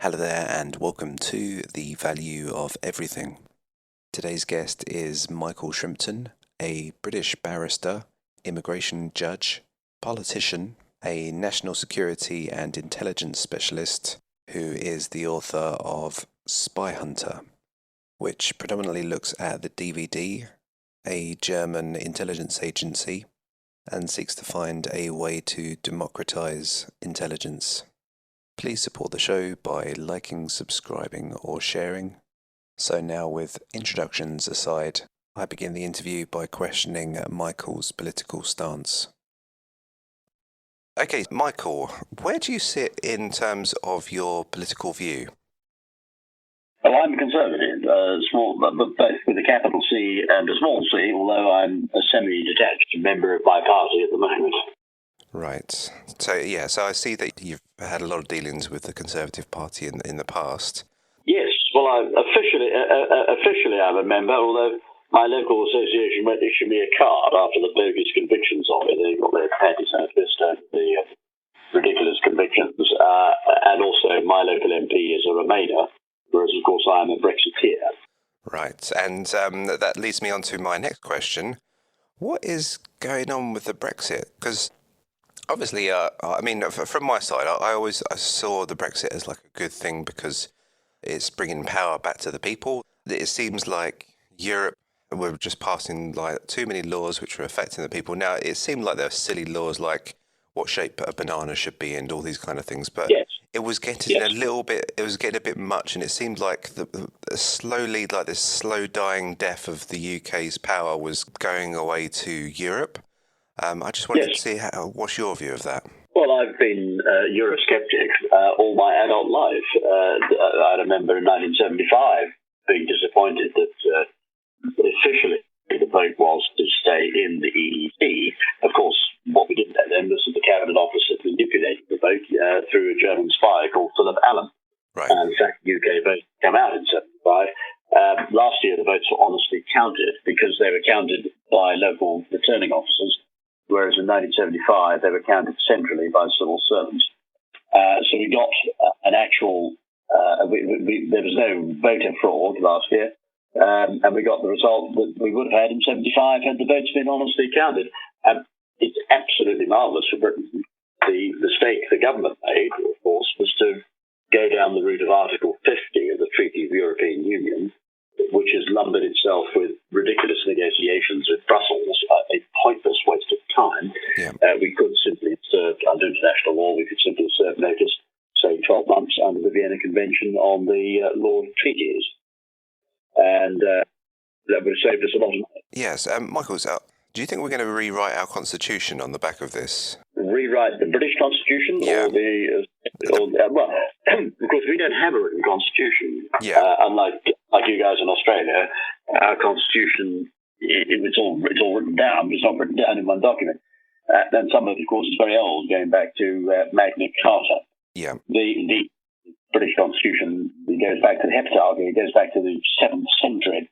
Hello there and welcome to The Value of Everything. Today's guest is Michael Shrimpton, a British barrister, immigration judge, politician, a national security and intelligence specialist who is the author of Spyhunter, which predominantly looks at the DVD, a German intelligence agency, and seeks to find a way to democratize intelligence. Please support the show by liking, subscribing, or sharing. So now, with introductions aside, I begin the interview by questioning Michael's political stance. Okay, Michael, where do you sit in terms of your political view? Well, I'm conservative, small, but both with a capital C and a small c, although I'm a semi-detached member of my party at the moment. Right. So I see that you've had a lot of dealings with the Conservative Party in the past. Yes, well, officially I'm a member, although my local association won't issue me a card after the bogus convictions of it. They got their panties out of fist over the ridiculous convictions. And also, my local MP is a Remainer, whereas, of course, I'm a Brexiteer. Right, and that leads me on to my next question. What is going on with the Brexit? Because obviously, from my side, I saw the Brexit as like a good thing because it's bringing power back to the people. It seems like Europe were just passing like too many laws which were affecting the people. Now, it seemed like there were silly laws like what shape a banana should be and all these kind of things, but yes. It was getting a bit much, and it seemed like slowly, like this slow dying death of the UK's power was going away to Europe. I just wanted to see what's your view of that? Well, I've been Eurosceptic all my adult life. I remember in 1975 being disappointed that officially the vote was to stay in the EEC. Of course, what we didn't know then was that the Cabinet Office had manipulated the vote through a German spy called Philip Allen. Right. And in fact, the UK vote came out in 75. Last year, the votes were honestly counted because they were counted by local returning officers, whereas in 1975 they were counted centrally by civil servants. So we got an actual. There was no voter fraud last year. And we got the result that we would have had in 75 had the votes been honestly counted. And it's absolutely marvellous for Britain. The mistake the government made, of course, was to go down the route of Article 50 of the Treaty of European Union, which has lumbered itself with ridiculous negotiations with Brussels, a pointless waste of time. Yeah. We could simply serve, under international law, we could simply serve notice, say 12 months under the Vienna Convention on the law of treaties. And that would have saved us a lot of money. Yes. Michael, do you think we're going to rewrite our constitution on the back of this? Rewrite the British constitution? Yeah. Well, of course, we don't have a written constitution. Yeah. Unlike you guys in Australia, our constitution, it's all written down, but it's not written down in one document. And some of it, of course, is very old, going back to Magna Carta. Yeah. The British constitution goes back to the Heptarchy, it goes back to the 7th century.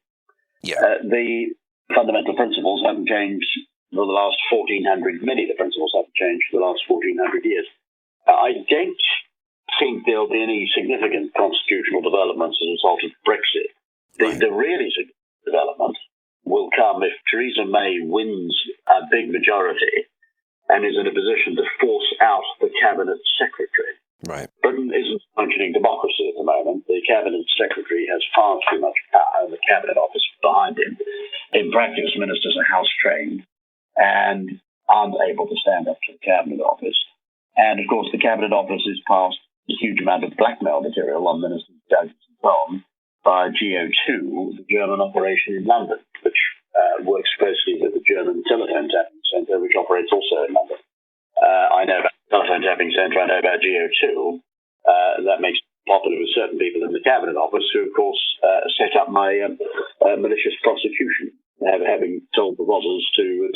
Yeah. The fundamental principles haven't changed for the last 1400, many of the principles haven't changed for the last 1400 years. I don't think there'll be any significant constitutional developments as a result of Brexit. The really significant development will come if Theresa May wins a big majority and is in a position to force out the cabinet secretary. Right. Britain isn't functioning democracy at the moment. The cabinet secretary has far too much power and the cabinet office behind him. In practice, ministers are house trained and aren't able to stand up to the cabinet office. And of course, the cabinet office has passed a huge amount of blackmail material on ministers and so on, by GO2, the German operation in London, which works closely with the German telephone tapping centre, which operates also in London. I know about the telephone tapping centre, I know about GO2. That makes it popular with certain people in the Cabinet Office who, of course, set up my malicious prosecution, having told the Rozzers to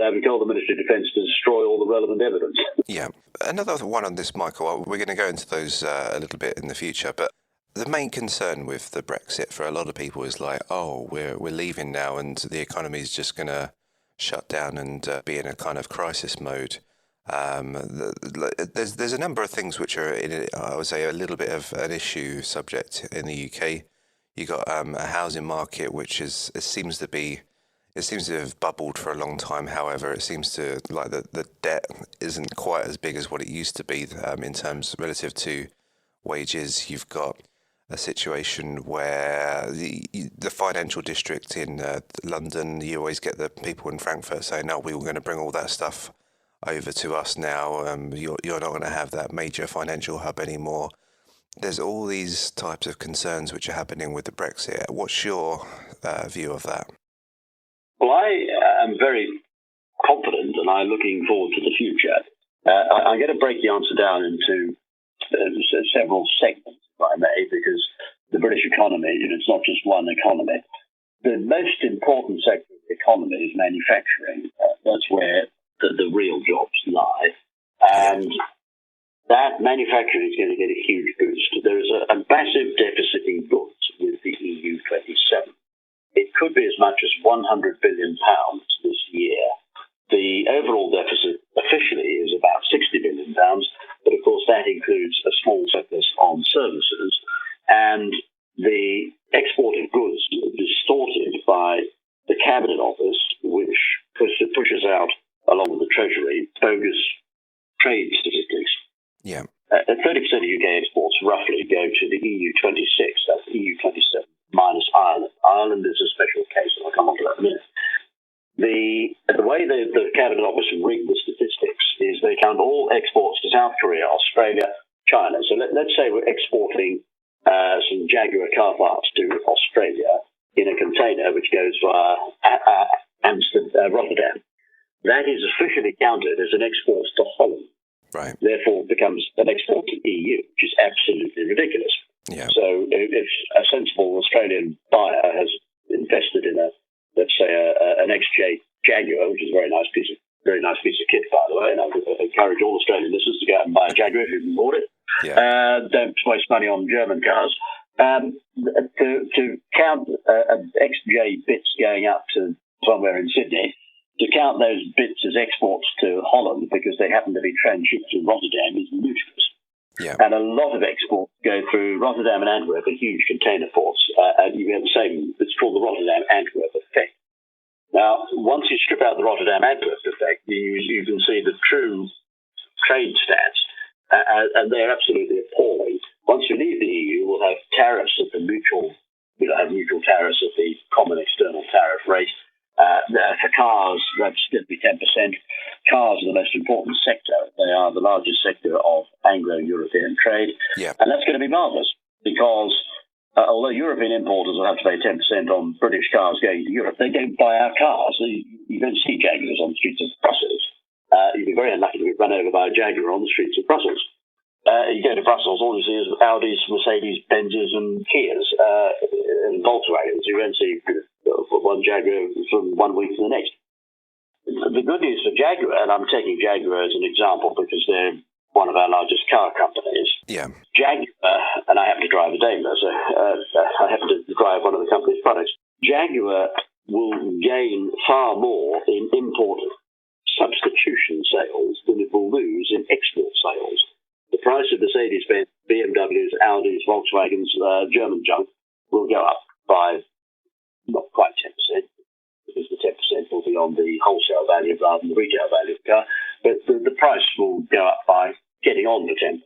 having told the Ministry of Defence to destroy all the relevant evidence. Yeah. Another one on this, Michael, we're going to go into those a little bit in the future, but the main concern with the Brexit for a lot of people is like, oh, we're leaving now and the economy is just going to shut down and be in a kind of crisis mode. There's a number of things which are, I would say, a little bit of an issue subject in the UK. You got a housing market which seems to have bubbled for a long time. However, it seems to like the debt isn't quite as big as what it used to be in terms relative to wages. You've got a situation where the financial district in London, you always get the people in Frankfurt saying, "No, we were going to bring all that stuff over to us now. You're not going to have that major financial hub anymore." There's all these types of concerns which are happening with the Brexit. What's your view of that? Well, I am very confident and I'm looking forward to the future. I'm going to break the answer down into several segments, if I may, because the British economy, it's not just one economy. The most important sector of the economy is manufacturing. That's where the real jobs lie. And that manufacturing is going to get a huge boost. There is a massive deficit in goods with the EU27. It could be as much as £100 billion this year. The overall deficit officially is about £60 billion, but of course that includes a small surplus on services, and the export of goods is distorted by the Cabinet Office, which pushes out, along with the Treasury, bogus trade statistics. Yeah. 30% of UK exports roughly go to the EU26, that's EU27 minus Ireland. Ireland is a special case, and I'll come on to that in a minute. The way the Cabinet Office rigged the statistics is they count all exports to South Korea, Australia, China. So let's say we're exporting some Jaguar car parts to Australia in a container which goes via Rotterdam. That is officially counted as an export to Holland. Right. Therefore, it becomes an export to the EU, which is absolutely ridiculous. Yeah. So if a sensible Australian buyer has invested in let's say an XJ Jaguar, which is a very nice piece of kit, by the way, and I would encourage all Australian listeners to go out and buy a Jaguar if you can afford it. Yeah. Don't waste money on German cars. To count XJ bits going up to somewhere in Sydney, to count those bits as exports to Holland because they happen to be transshipped to Rotterdam is ludicrous. Yeah. And a lot of exports go through Rotterdam and Antwerp, are huge container ports. And you have the same, it's called the Rotterdam-Antwerp effect. Now, once you strip out the Rotterdam-Antwerp effect, you can see the true trade stats, and they're absolutely appalling. Once you leave the EU, we'll have tariffs at we'll have neutral tariffs at the common external tariff rate. For cars, that's going to be 10%. Cars are the most important sector. They are the largest sector of Anglo-European trade. Yeah. And that's going to be marvellous because although European importers will have to pay 10% on British cars going to Europe, they don't buy our cars. You don't see Jaguars on the streets of Brussels. You'd be very unlucky to be run over by a Jaguar on the streets of Brussels. You go to Brussels, all you see is Audis, Mercedes, Benzes and Kias and Volkswagens. You won't see one Jaguar from 1 week to the next. The good news for Jaguar, and I'm taking Jaguar as an example because they're one of our largest car companies. Yeah. Jaguar, and I happen to drive a Daimler, so I happen to drive one of the company's products. Jaguar will gain far more in import substitution sales than it will lose in export sales. The price of Mercedes-Benz, BMWs, Audis, Volkswagens, German junk will go up by not quite 10%, because the 10% will be on the wholesale value rather than the retail value of the car, but the price will go up by getting on to 10%,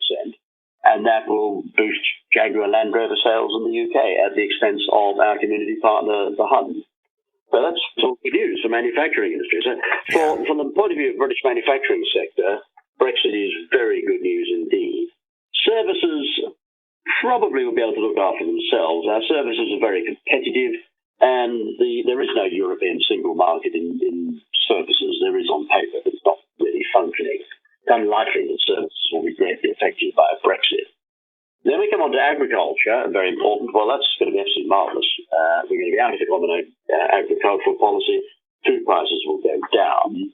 and that will boost Jaguar Land Rover sales in the UK at the expense of our community partner, the Holden. So that's all good news for manufacturing industry. So from the point of view of the British manufacturing sector, Brexit is very good news indeed. Services, probably will be able to look after themselves. Our services are very competitive, and there is no European single market in services. There is on paper, but it's not really functioning. It's unlikely that services will be greatly affected by a Brexit. Then we come on to agriculture, very important. Well, that's going to be absolutely marvellous. We're going to be able to dominate agricultural policy. Food prices will go down,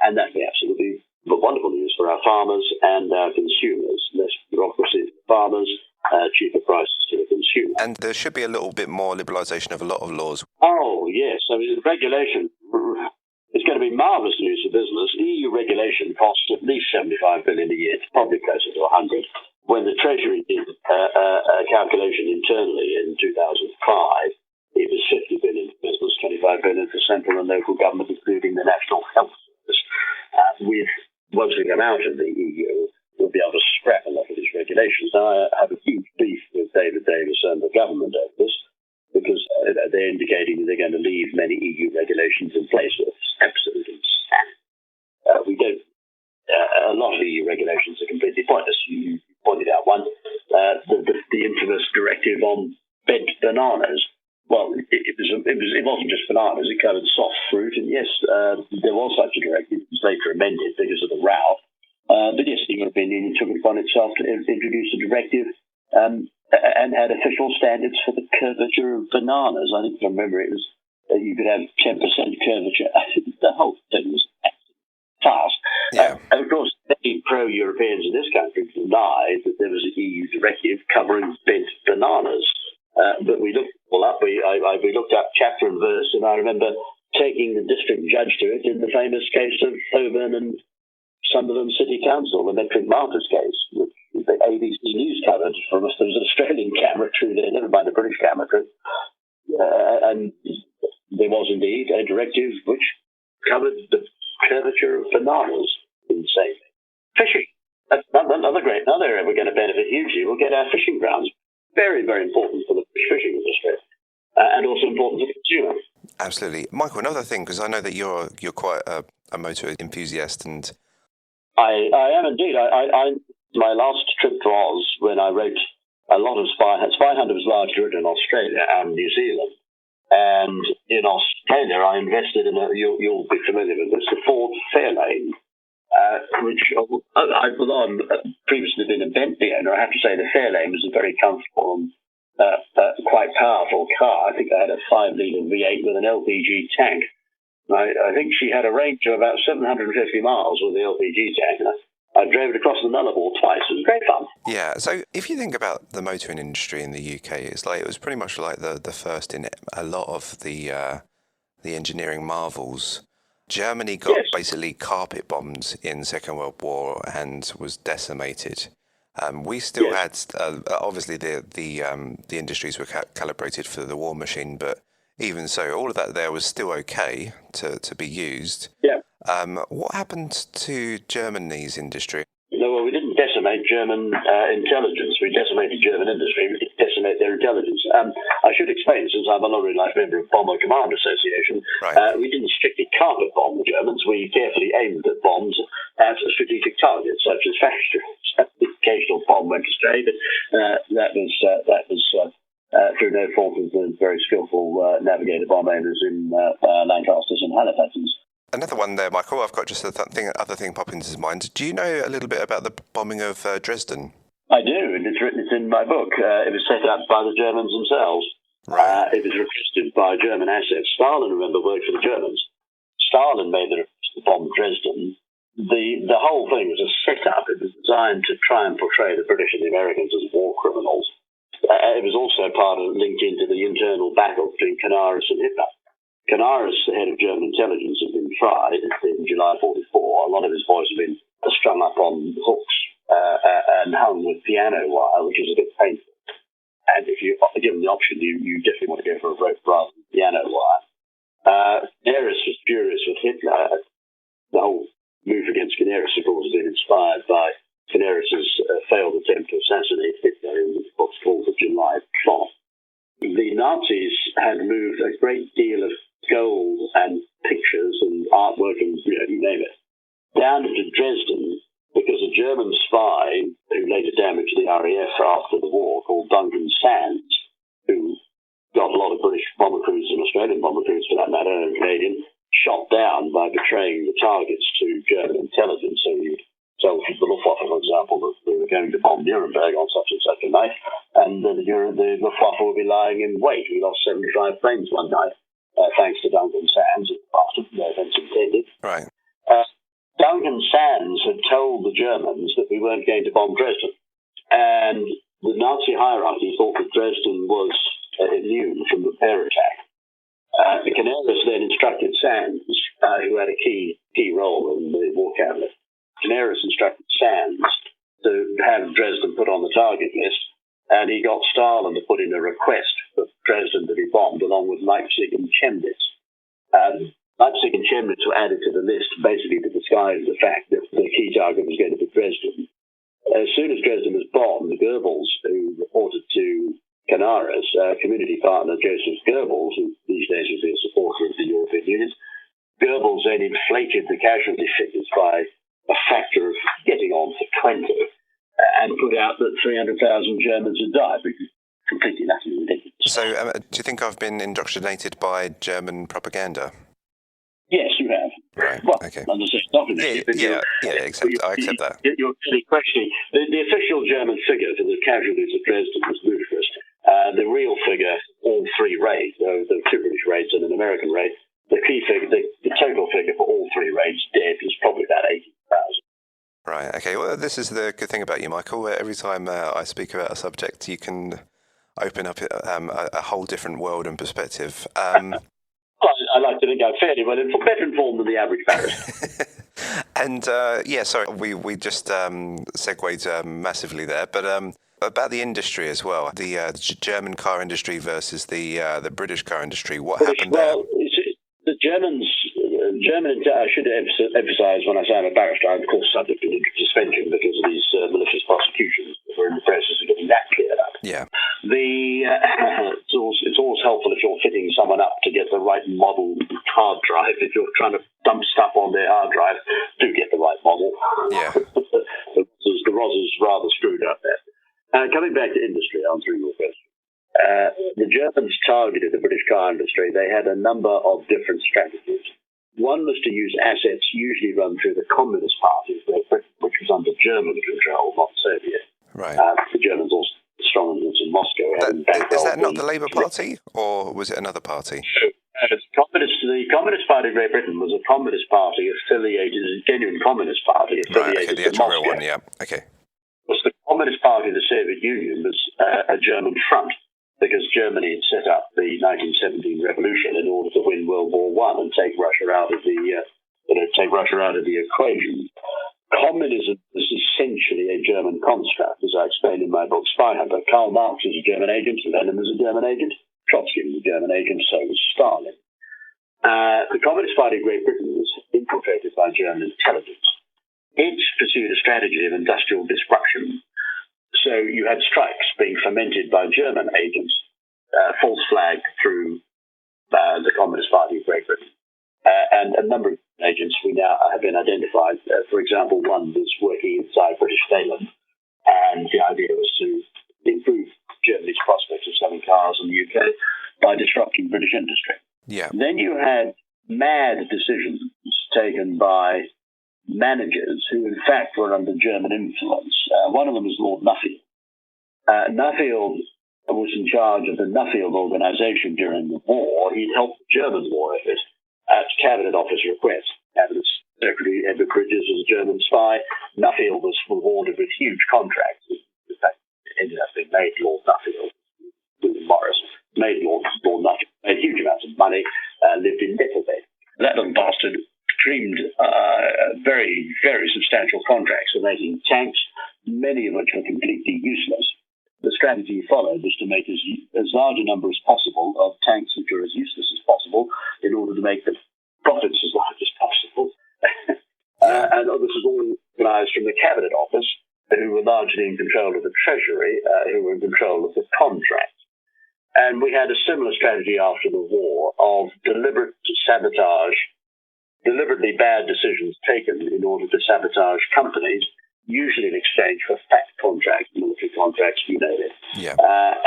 and that'll be absolutely wonderful news for our farmers and our consumers. Less bureaucracy for farmers, cheaper prices to the consumer. And there should be a little bit more liberalisation of a lot of laws. Oh, yes. I mean, regulation is going to be marvellous news for business. EU regulation costs at least $75 billion a year. It's probably closer to 100. When the Treasury did a calculation internally in 2005, it was $50 billion for business, $25 billion for central and local government, including the National Health Service. Once we come out of the EU, we'll be able to scrap a lot of these regulations. Now, I have a huge beef with David Davis and the government over this, because they're indicating they're going to leave many EU regulations in place. It's absolutely insanity. A lot of EU regulations are completely pointless. You pointed out one, the infamous directive on bent bananas. Well, it wasn't just bananas; it covered soft fruit. And yes, there was such a directive. It was later amended because of the row. But yes, the European Union took it upon itself to introduce a directive and had official standards for the curvature of bananas. I think, if I remember, it was you could have 10% curvature. The whole thing was fast. Yeah. And of course, many pro-Europeans in this country denied that there was an EU directive covering bent bananas. But we looked all up. We looked up chapter and verse, and I remember taking the district judge to it in the famous case of Holden and Sunderland City Council, the Metric Martyrs case, which the ABC News covered from us. There was an Australian camera crew there, never mind a British camera crew. And there was indeed a directive which covered the curvature of bananas insanely. Fishing. That's another area we're going to benefit hugely. We'll get our fishing grounds. Very, very important for the fishing industry, and also important for the consumer. Absolutely. Michael, another thing, because I know that you're quite a motor enthusiast, and I am indeed. My last trip was when I wrote a lot of Spyhunter. Spyhunter was largely written in Australia and New Zealand. And in Australia, I invested in you'll be familiar with this, the Ford Fairlane, which I've previously been a Bentley owner. I have to say the Fairlane was a very comfortable and quite powerful car. I think I had a 5-litre V8 with an LPG tank. I think she had a range of about 750 miles with the LPG tank. And I drove it across the Nullarbor twice. It was great fun. Yeah, so if you think about the motoring industry in the UK, it was pretty much like the first in a lot of the engineering marvels. Germany got basically carpet bombed in Second World War and was decimated. We still had obviously the industries were calibrated for the war machine, but even so, all of that there was still okay to be used. Yeah. What happened to Germany's industry? No, well, we didn't decimate German intelligence. We decimated German industry. We didn't decimate their intelligence. I should explain, since I'm a long-life member of Bomber Command Association, Right. We didn't strictly carpet bomb the Germans. We carefully aimed at bombs at strategic targets, such as factories. The occasional bomb went astray, but that was through no fault of the very skillful navigator bomb owners in Lancasters and Halifaxes. Another one there, Michael. I've got just other thing pop into his mind. Do you know a little bit about the bombing of Dresden? I do, and it's in my book. It was set up by the Germans themselves. Right. It was requested by German assets. Stalin, remember, worked for the Germans. Stalin made the request to bomb Dresden. The whole thing was a set-up. It was designed to try and portray the British and the Americans as war criminals. It was also linked into the internal battle between Canaris and Hitler. Canaris, the head of German intelligence, had been tried in July 1944. A lot of his boys had been strung up on hooks and hung with piano wire, which is a bit painful. And if you're given the option, you definitely want to go for a rope rather than piano wire. Canaris was furious with Hitler. The whole move against Canaris, of course, has been inspired by Canaris's failed attempt to assassinate Hitler in what's called the July plot. The Nazis had moved a great deal of gold and pictures and artwork and you name it down into Dresden, because a German spy who later damaged the RAF after the war, called Duncan Sands, who got a lot of British bomber crews and Australian bomber crews for that matter, and Canadian, shot down by betraying the targets to German intelligence. So he told the Luftwaffe, for example, that we were going to bomb Nuremberg on such and such a night, and the Luftwaffe would be lying in wait. We lost 75 planes one night, thanks to Duncan Sands, after the events intended. Right. Duncan Sands had told the Germans that we weren't going to bomb Dresden, and the Nazi hierarchy thought that Dresden was immune from the air attack. The Canaris then instructed Sands, who had a key role in the war cabinet. Canaris instructed Sands to have Dresden put on the target list, and he got Stalin to put in a request for Dresden to be bombed, along with Leipzig and Chemnitz. Leipzig and Chemnitz were added to the list basically to disguise the fact that the key target was going to be Dresden. As soon as Dresden was bombed, the Goebbels, who reported to Canaris, community partner Joseph Goebbels, who these days would be a supporter of the European Union, Goebbels then inflated the casualty figures by a factor of getting on for 20, and put out that 300,000 Germans had died, which is completely utterly ridiculous. So, do you think I've been indoctrinated by German propaganda? Yes, you have. Right. Well, Okay. indoctrinated. I accept that. You're really questioning the official German figure for the casualties of Dresden was ludicrous. The real figure, all three raids, the two British raids and an American raid, the key figure, the total figure for all three raids dead was probably about 80,000. Right. Okay. Well, this is the good thing about you, Michael. Every time I speak about a subject, you can open up a whole different world and perspective. I like to think I'm fairly better informed than the average barrister. And sorry, we just segued massively there, but about the industry as well, the German car industry versus the British car industry. What happened there? Well, the German. I should emphasise when I say I'm a barrister, I'm of course subject to suspension because of these malicious prosecutions. We're in the process of getting that cleared up. Yeah. It's always helpful if you're fitting someone up to get the right model hard drive. If you're trying to dump stuff on their hard drive, do get the right model. Yeah. The ROS is rather screwed up there. Coming back to industry, answering your question. The Germans targeted the British car industry. They had a number of different strategies. One was to use assets usually run through the Communist Party of Great Britain, which was under German control, not Soviet. Right. The Germans also had strong influence in Moscow. Is that not the Labour Party, or was it another party? The Communist Party of Great Britain was a Communist Party affiliated, a genuine Communist Party affiliated the actual to Moscow. real one, yeah. Okay. Was the Communist Party of the Soviet Union was a German front, because Germany had set up the 1917 revolution in order to win World War I and take Russia out of the equation. Communism is essentially a German construct, as I explained in my book Spyhunter. Karl Marx is a German agent, Lenin was a German agent, Trotsky was a German agent, so was Stalin. The Communist Party of Great Britain was infiltrated by German intelligence. It pursued a strategy of industrial disruption. So you had strikes being fomented by German agents, false flagged through the Communist Party of Great Britain. And a number of agents we now have been identified. For example, one was working inside British Leyland, and the idea was to improve Germany's prospects of selling cars in the UK by disrupting British industry. Yeah. Then you had mad decisions taken by managers who, in fact, were under German influence. One of them was Lord Nuffield. Nuffield was in charge of the Nuffield organisation during the war. He helped the German war effort at Cabinet Office request. Cabinet Secretary Edward Bridges was a German spy. Nuffield was rewarded with huge contracts. In fact, it ended up being made Lord Nuffield. William Morris made Lord Nuffield, made huge amounts of money, lived in Netherlands. That little bastard dreamed very, very substantial contracts for making tanks, many of which were completely useless. The strategy he followed was to make as large a number as possible of tanks which are as useless as possible in order to make the profits as large as possible. And this was all organised from the Cabinet Office, who were largely in control of the Treasury, who were in control of the contracts. And we had a similar strategy after the war of deliberate sabotage, deliberately bad decisions taken in order to sabotage companies usually in exchange for fat contracts, military contracts, you know it. Yeah.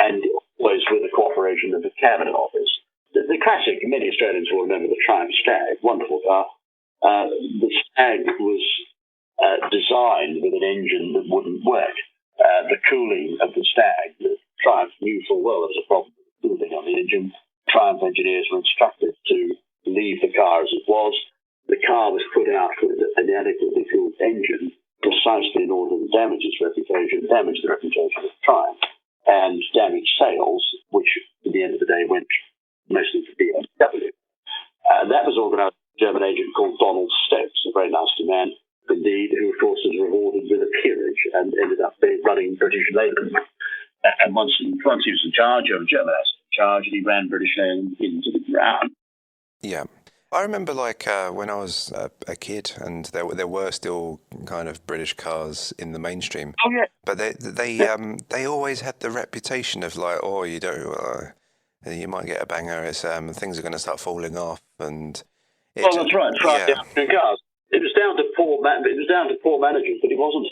And always with the cooperation of the Cabinet Office. The classic, many Australians will remember the Triumph Stag, wonderful car. The Stag was designed with an engine that wouldn't work. The cooling of the Stag, the Triumph knew full well there was a problem with the cooling on the engine. Triumph engineers were instructed to leave the car as it was. The car was put out with an inadequately cooled engine precisely in order to damage its reputation, damage the reputation of Triumph, and damage sales, which at the end of the day went mostly to BMW. That was organised by a German agent called Donald Stokes, a very nasty man indeed, who of course was rewarded with a peerage and ended up running British Leyland. And once he was in charge, or German in charge, and he ran British Leyland into the ground. Yeah. I remember, when I was a kid, and there were still kind of British cars in the mainstream. Oh yeah, but they always had the reputation of you might get a banger. It's things are going to start falling off, and that's right. Yeah. Cars. It was down to poor management, but it wasn't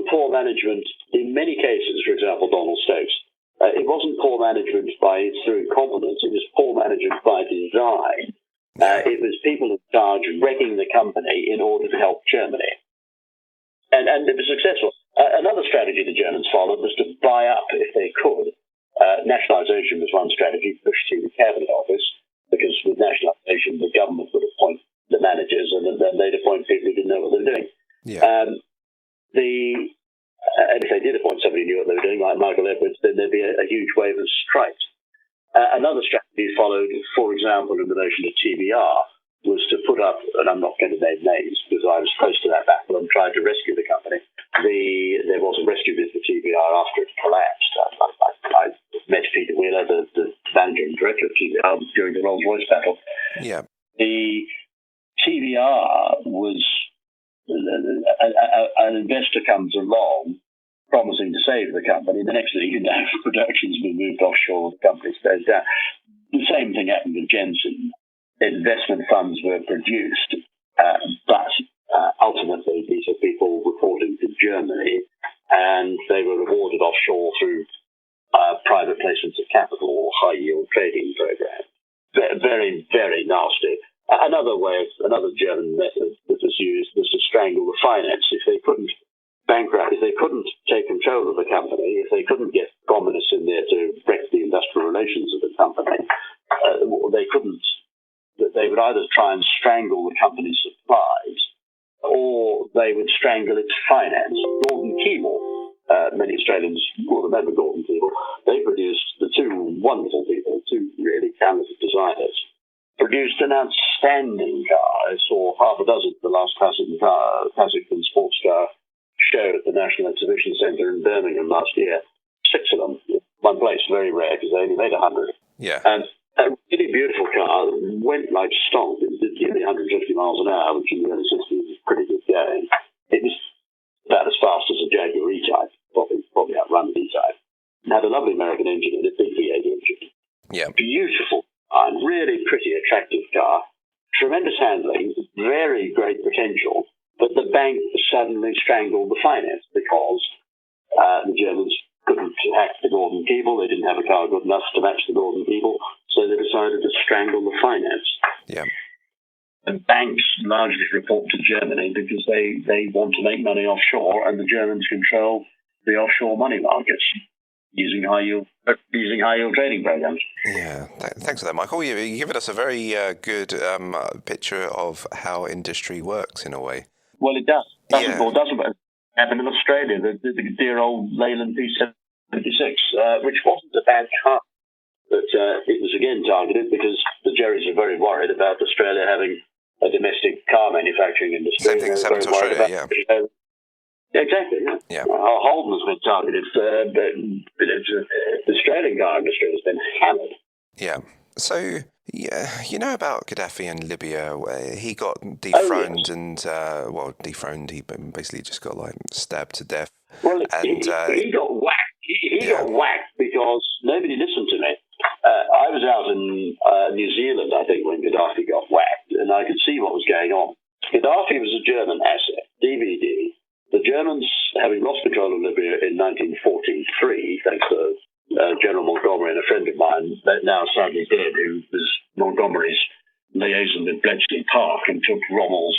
poor management in many cases. For example, Donald Stokes. It wasn't poor management through incompetence. It was poor management by design. It was people in charge wrecking the company in order to help Germany. And it was successful. Another strategy the Germans followed was to buy up, if they could. Nationalisation was one strategy pushed through the Cabinet Office, because with nationalisation, the government would appoint the managers, and then they'd appoint people who didn't know what they were doing. Yeah. And if they did appoint somebody who knew what they were doing, like Michael Edwards, then there'd be a huge wave of strikes. Another strategy followed, for example, in relation to TBR, was to put up, and I'm not going to name names because I was close to that battle and tried to rescue the company. There was a rescue bid for TBR after it collapsed. I met Peter Wheeler, the manager and director of TBR, during the Rolls-Royce battle. Yeah. The TBR was an investor comes along promising to save the company. The next thing you know, production's been moved offshore, the company stays down. The same thing happened with Jensen. Investment funds were produced, but ultimately these are people reporting to Germany, and they were rewarded offshore through private placements of capital or high-yield trading programs. Very, very nasty. Another German method that was used was to strangle the finance. If they couldn't take control of the company, if they couldn't get communists in there to wreck the industrial relations of the company, they would either try and strangle the company's supplies, or they would strangle its finance. Gordon Keeble, many Australians will remember Gordon Keeble. They produced, the two wonderful people, two really talented designers, produced an outstanding car. I saw half a dozen, the last classic sports car show at the National Exhibition Centre in Birmingham last year. 6 of them, one place, very rare because they only made 100. Yeah. And a really beautiful car, went like stonk. It did nearly 150 miles an hour, which in the early 60s was pretty good going. It was about as fast as a Jaguar E-Type, probably outrun the E-Type. It had a lovely American engine and a big V8 engine. Yeah. Beautiful and really pretty, attractive car. Tremendous handling, very great potential. But the bank suddenly strangled the finance because the Germans couldn't hack the Gordon Keeble. They didn't have a car good enough to match the Gordon Keeble, so they decided to strangle the finance. Yeah. And banks largely report to Germany because they want to make money offshore, and the Germans control the offshore money markets using high-yield trading programs. Yeah, thanks for that, Michael. You've given us a very good picture of how industry works in a way. Well, it does. Doesn't happen in Australia. The dear old Leyland P76, which wasn't a bad car, but it was again targeted because the Jerrys are very worried about Australia having a domestic car manufacturing industry. Same thing as happened to Australia, yeah. Yeah, exactly. Yeah. Holden has been targeted, the Australian car industry has been hammered. Yeah. So, yeah, you know about Gaddafi in Libya, where he got dethroned dethroned. He basically just got stabbed to death. Well, he got whacked. He got whacked because nobody listened to me. I was out in New Zealand, I think, when Gaddafi got whacked, and I could see what was going on. Gaddafi was a German asset, DVD. The Germans, having lost control of Libya in 1943, thanks to General Montgomery and a friend of mine, now sadly dead, who was Montgomery's liaison with Bletchley Park and took Rommel's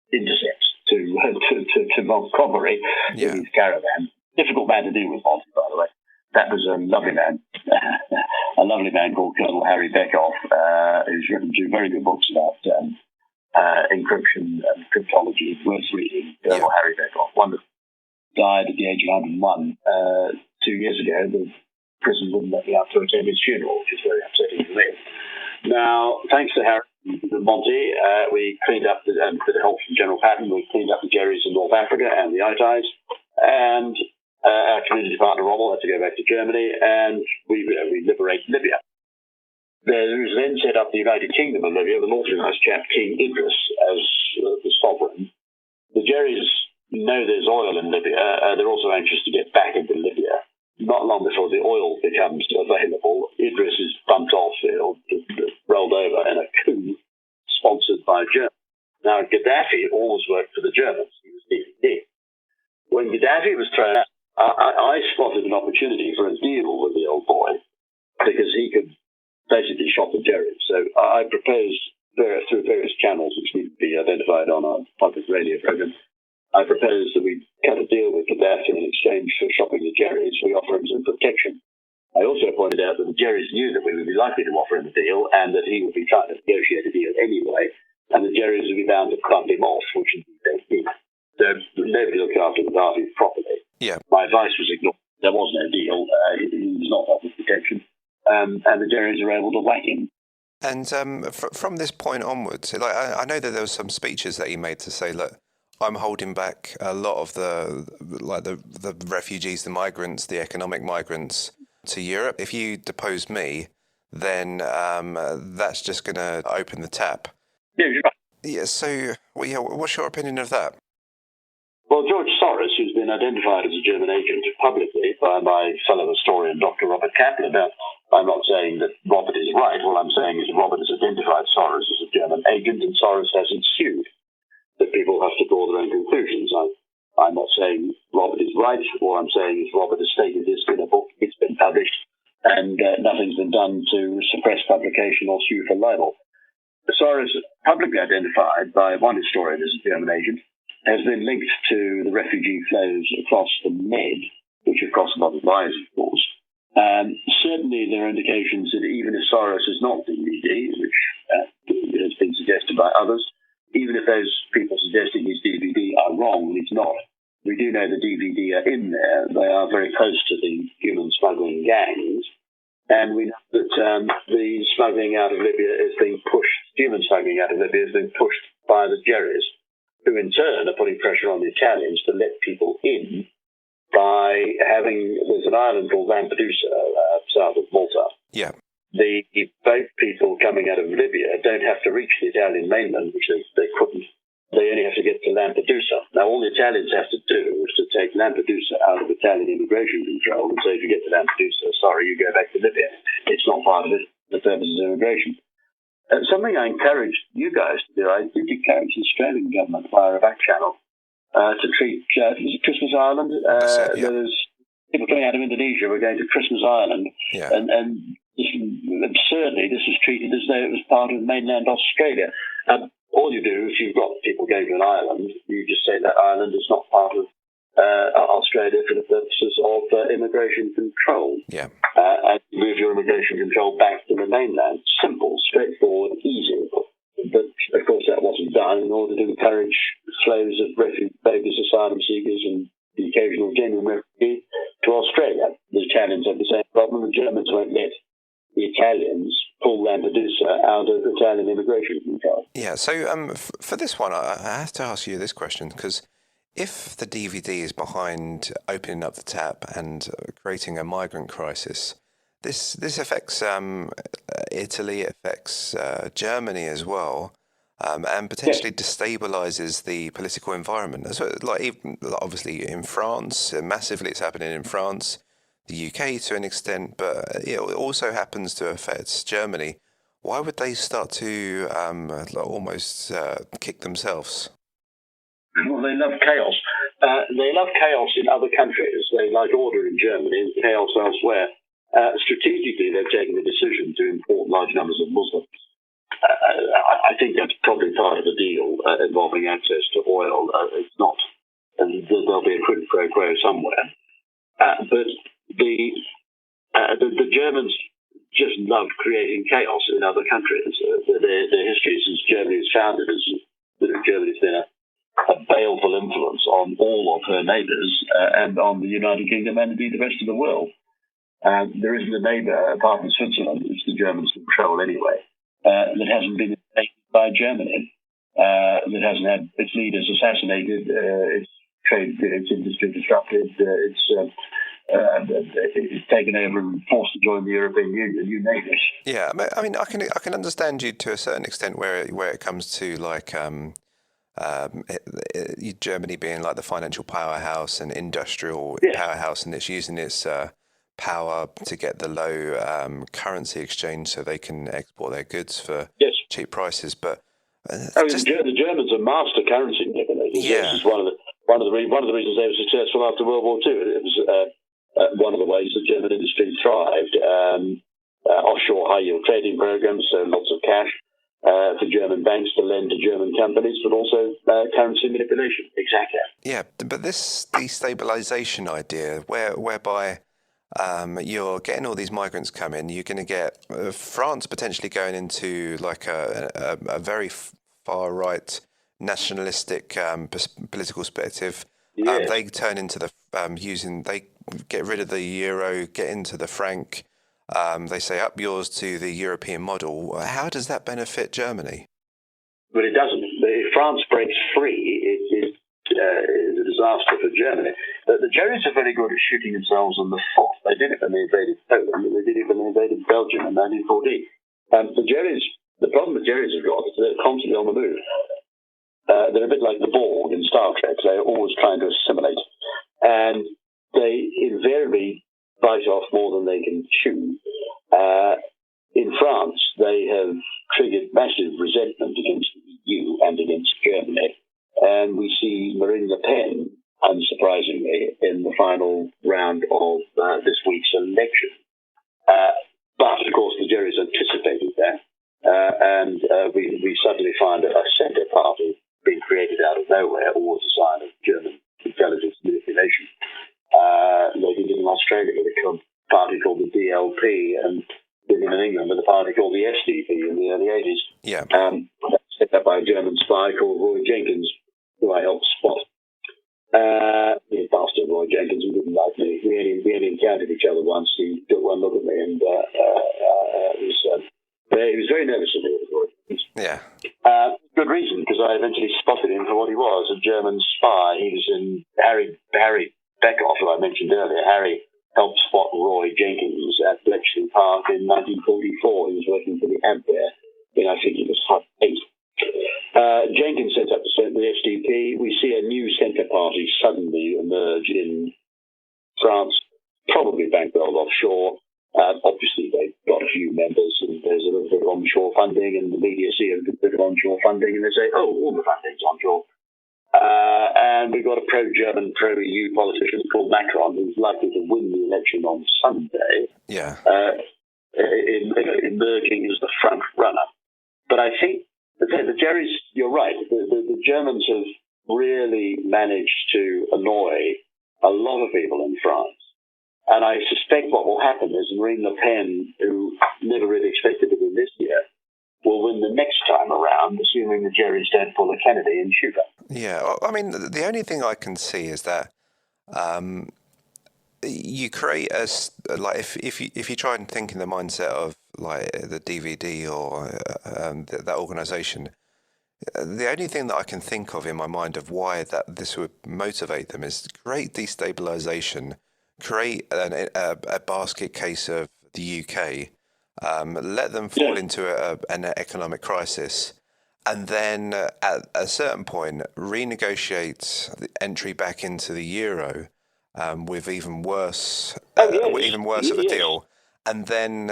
intercepts to Montgomery in his caravan. Difficult man to deal with, Monty, by the way. That was a lovely man, a lovely man called Colonel Harry Beckhoff, who's written two very good books about encryption and cryptology. Worth reading. Colonel Harry Beckhoff, wonderful. Died at the age of 101 2 years ago. The prison wouldn't let me out to attend his funeral, which is very upsetting to me. Now, thanks to Harry and Monty, we cleaned up, and with the help from General Patton, we cleaned up the Jerrys in North Africa and the Itais, and our community partner Rommel had to go back to Germany, and we liberated Libya. There was then set up the United Kingdom of Libya with an awfully nice chap, King Idris, as the sovereign. The Jerrys know there's oil in Libya. They're also anxious to get back into Libya. Not long before the oil becomes available, Idris is bumped off, rolled over in a coup sponsored by Germans. Now, Gaddafi always worked for the Germans. He was DVD. When Gaddafi was thrown out, I spotted an opportunity for a deal with the old boy because he could basically shop the Jerrys. So I proposed through various channels, which need to be identified on our public radio program, I proposed that we cut a deal with Gaddafi in exchange for shopping the Jerrys. We offer him some protection. I also pointed out that the Jerrys knew that we would be likely to offer him a deal and that he would be trying to negotiate a deal anyway, and the Jerrys would be bound to bump him off, which they did. So nobody looked after Gaddafi properly. Yeah. My advice was ignored. There was no deal. He was not offered protection. And the Jerrys were able to whack him. And from this point onwards, I know that there were some speeches that he made to say, look, I'm holding back a lot of the refugees, the migrants, the economic migrants to Europe. If you depose me, then that's just going to open the tap. Yeah, you're right. Yeah. So, what's your opinion of that? Well, George Soros, who's been identified as a German agent publicly by my fellow historian, Dr. Robert Kaplan. Now, I'm not saying that Robert is right. All I'm saying is that Robert has identified Soros as a German agent, and Soros has ensued. That people have to draw their own conclusions. I'm not saying Robert is right. All I'm saying is Robert has stated this in a book. It's been published, and nothing's been done to suppress publication or sue for libel. Soros, publicly identified by one historian as a German agent, has been linked to the refugee flows across the Med, which of course a lot of lies, of course. Certainly there are indications that even if Soros is not DVD, which has been suggested by others, even if those people suggesting he's DVD are wrong, he's not. We do know the DVD are in there. They are very close to the human smuggling gangs. And we know that the smuggling out of Libya is being pushed, human smuggling out of Libya is being pushed by the Jerrys, who in turn are putting pressure on the Italians to let people in by there's an island called Lampedusa, south of Malta. Yeah. The boat people coming out of Libya don't have to reach the Italian mainland, which they couldn't. They only have to get to Lampedusa. Now, all the Italians have to do is to take Lampedusa out of Italian immigration control and say, if you get to Lampedusa, sorry, you go back to Libya. It's not part of the purposes of immigration. Something I encouraged you guys to do, I did encourage the Australian government via a back channel to treat Christmas Island. There was people coming out of Indonesia were going to Christmas Island, and absurdly, this was treated as though it was part of mainland Australia. All you do, if you've got people going to an island, you just say that island is not part of Australia for the purposes of immigration control. Yeah. And move your immigration control back to the mainland. Simple, straightforward, easy. But, of course, that wasn't done in order to encourage flows of babies, asylum seekers, and the occasional genuine refugee to Australia. The Italians have the same problem. The Germans won't let the Italians pull Lampedusa out of Italian immigration control. Yeah, so for this one, I have to ask you this question, because if the DVD is behind opening up the tap and creating a migrant crisis, this affects Italy, it affects Germany as well, and potentially destabilizes the political environment. So, obviously in France, massively it's happening in France, the UK to an extent, but it also happens to affect Germany. Why would they start to almost kick themselves? Well, they love chaos. They love chaos in other countries. They like order in Germany and chaos elsewhere. Strategically, they've taken the decision to import large numbers of Muslims. I think that's probably part of the deal involving access to oil. It's not, and there'll be a quid pro quo somewhere. But the Germans just love creating chaos in other countries. Their history since Germany was founded is that Germany's been a baleful influence on all of her neighbours and on the United Kingdom and indeed the rest of the world. There isn't a neighbour apart from Switzerland, which the Germans control anyway, that hasn't been invaded by Germany, that hasn't had its leaders assassinated, its trade, its industry disrupted, it's taken over and forced to join the European Union. You name it. Yeah, I mean, I can understand you to a certain extent where it comes to like Germany being like the financial powerhouse and industrial powerhouse, and it's using its power to get the low currency exchange so they can export their goods for cheap prices. But the Germans are master currency manipulators. Yeah, this is one of the reasons they were successful after World War II. It was one of the ways the German industry thrived. Offshore high yield trading programs, so lots of cash for German banks to lend to German companies, but also currency manipulation. Exactly. Yeah, but this destabilization idea, whereby you're getting all these migrants come in, you're going to get France potentially going into like a very far right nationalistic political perspective. They turn into the they get rid of the euro, get into the franc. They say up yours to the European model. How does that benefit Germany? Well, it doesn't. If France breaks free, it is a disaster for Germany. The Germans are very good at shooting themselves in the foot. They did it when they invaded Poland, and they did it when they invaded Belgium in 1914. The problem the Germans have got is they're constantly on the move. They're a bit like the Borg in Star Trek. They're always trying to assimilate. And they invariably bite off more than they can chew. In France, they have triggered massive resentment against the EU and against Germany. And we see Marine Le Pen, unsurprisingly, in the final round of this week's election. But, of course, the jury's anticipated that. And we suddenly find a centre party being created out of nowhere, always a sign of German intelligence manipulation. They did it in Australia with a party called the DLP, and did it in England with a party called the SDP in the early 80s. Yeah. Set up by a German spy called Roy Jenkins, who I helped spot. The bastard Roy Jenkins, who didn't like me. We only encountered each other once. He took one look at me, and he was very nervous of me. Yeah. Good reason, because I eventually spotted him for what he was, a German spy. He was in Harry Beckhoff, who I mentioned earlier. Harry helped spot Roy Jenkins at Bletchley Park in 1944. He was working for the Ampere in, I think it was Hut 8. Jenkins set up the SDP. We see a new centre party suddenly emerge in France, probably bankrolled offshore. Obviously, they've got a few members, and there's a little bit of onshore funding, and the media see a bit of onshore funding, and they say, oh, all the funding's onshore. And we've got a pro-German, pro-EU politician called Macron, who's likely to win the election on Sunday, emerging as the front runner. But I think the Jerry's, you're right, the Germans have really managed to annoy a lot of people in France. And I suspect what will happen is Marine Le Pen, who never really expected to win this year, will win the next time around, assuming the Jerry's don't pull a Kennedy and shoot her. Yeah, well, I mean, the only thing I can see is that you create like if you try and think in the mindset of like the DVD or that organisation, the only thing that I can think of in my mind of why that this would motivate them is great destabilisation. Create a basket case of the UK, let them fall into an economic crisis, and then at a certain point renegotiate the entry back into the euro with even worse of a deal, and then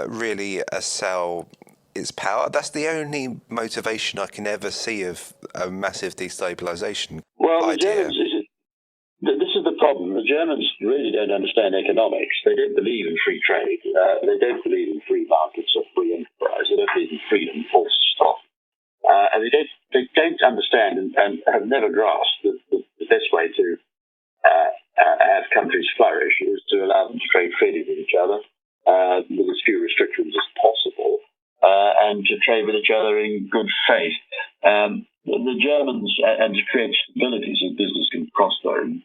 really sell its power. That's the only motivation I can ever see of a massive destabilisation idea. This is the problem. The Germans really don't understand economics. They don't believe in free trade. They don't believe in free markets or free enterprise. They don't believe in freedom, full stop. And they don't understand and have never grasped that the best way to have countries flourish is to allow them to trade freely with each other with as few restrictions as possible and to trade with each other in good faith. The Germans, and to create stability so business can prosper and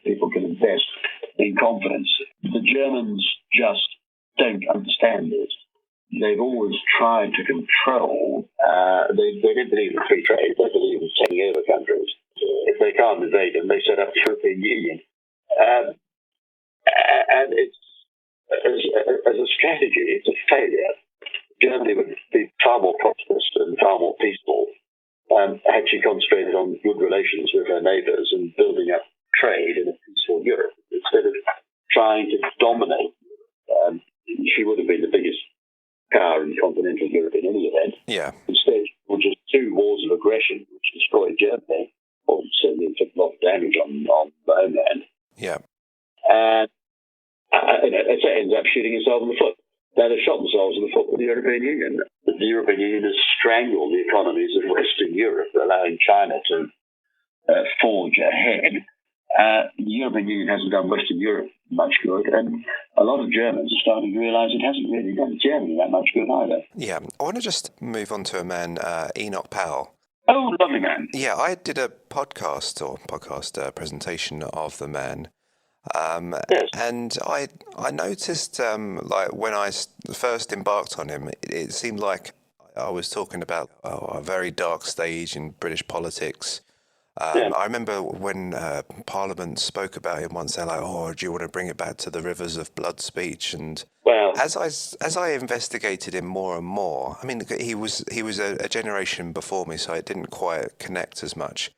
people can invest in confidence, the Germans just don't understand it. They've always tried to control. They don't believe in free trade. They believe in taking over countries. If they can't invade them, they set up the European Union. And it's as a strategy, it's a failure. Germany would be far more prosperous and far more peaceful had she concentrated on good relations with her neighbours and building up trade in a peaceful Europe instead of trying to dominate. She would have been the biggest power in continental Europe in any event. Yeah. Instead, it was just two wars of aggression which destroyed Germany, or certainly inflicted a lot of damage on the homeland. Yeah. And it ends up shooting itself in the foot. Now, they've shot themselves in the foot with the European Union. The European Union has strangled the economies of Western Europe, allowing China to forge ahead. The European Union hasn't done Western Europe much good, and a lot of Germans are starting to realise it hasn't really done Germany that much good either. Yeah. I want to just move on to a man, Enoch Powell. Oh, lovely man. Yeah, I did a podcast presentation of the man. Yes. And I noticed, like when I first embarked on him, it seemed like I was talking about a very dark stage in British politics. I remember when Parliament spoke about him once, they're like, "Oh, do you want to bring it back to the rivers of blood speech?" And as I investigated him more and more, I mean, he was a generation before me, so it didn't quite connect as much.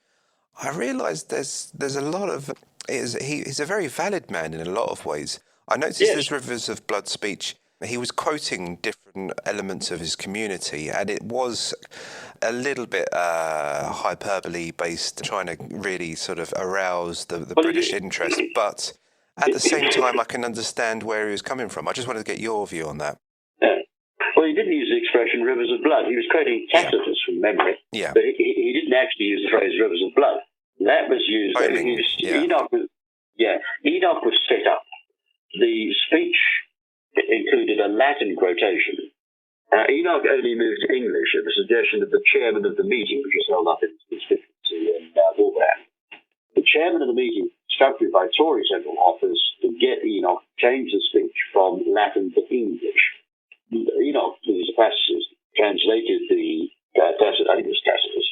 I realised there's a lot of he's a very valid man in a lot of ways. I noticed this rivers of blood speech. He was quoting different elements of his community, and it was a little bit hyperbole based, trying to really sort of arouse the British interest. But at the same time, I can understand where he was coming from. I just wanted to get your view on that. Yeah. Well, he didn't use the expression rivers of blood. He was quoting Tacitus from memory. Yeah. But he didn't actually use the phrase rivers of blood. That was used. Enoch was set up. The speech included a Latin quotation. Enoch only moved to English at the suggestion of the chairman of the meeting, which was held up in his constituency in Wolverhampton. The chairman of the meeting, instructed by Tory Central Office to get Enoch to change the speech from Latin to English. Enoch, who was a pacifist, translated the Tacitus, I think it was Tacitus,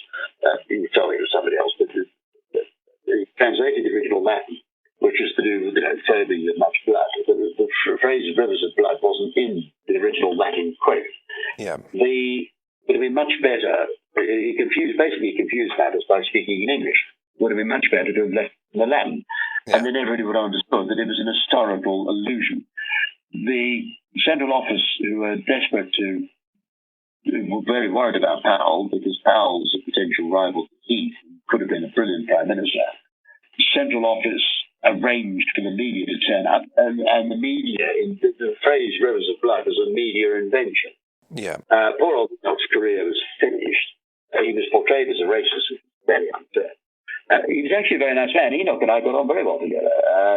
he was telling it was somebody else, but he translated the original Latin, which was to do with curbing of much blood. The phrase rivers of blood wasn't in the original Latin quote. Yeah. It would have been much better. He confused matters by speaking in English. It would have been much better to have left the Latin, and then everybody would have understood that it was an historical allusion. The Central Office, who were were very worried about Powell, because Powell was a potential rival to Heath, could have been a brilliant Prime Minister. The Central Office arranged for the media to turn up, and the media, the phrase rivers of blood was a media invention. Yeah. Poor old Enoch's career was finished. He was portrayed as a racist, which was very unfair. He was actually a very nice man. Enoch and I got on very well together.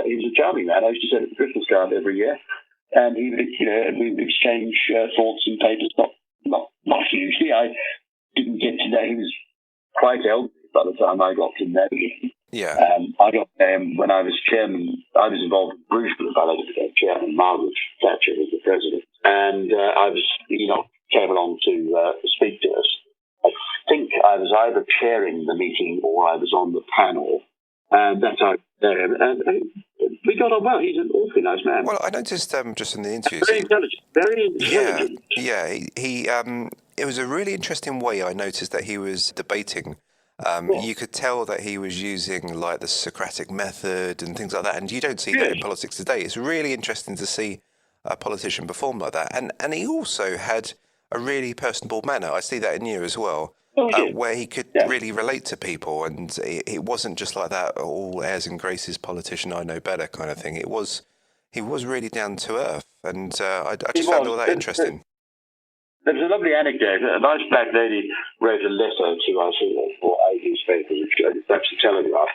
He was a charming man. I used to send him a Christmas card every year, and we would exchange thoughts and papers. Not hugely. I didn't get to know. He was quite elderly by the time I got to know him. Yeah. I got when I was chairman. I was involved in Bruges, but I later became chairman. Margaret Thatcher was the president, and Enoch came along to speak to us. I think I was either chairing the meeting or I was on the panel, and that's how I met him. And we got on well. He's an awfully nice man. Well, I noticed just in the interviews. Very intelligent. Yeah. He it was a really interesting way. I noticed that he was debating. You could tell that he was using like the Socratic method and things like that, and you don't see that in politics today. It's really interesting to see a politician perform like that, and he also had a really personable manner. I see that in you as well. where he could really relate to people, and it wasn't just like that all airs and graces politician I know better kind of thing. He was really down to earth, and I just found all that interesting. There's a lovely anecdote. A nice black lady wrote a letter to us for a newspaper, which that's the Telegraph,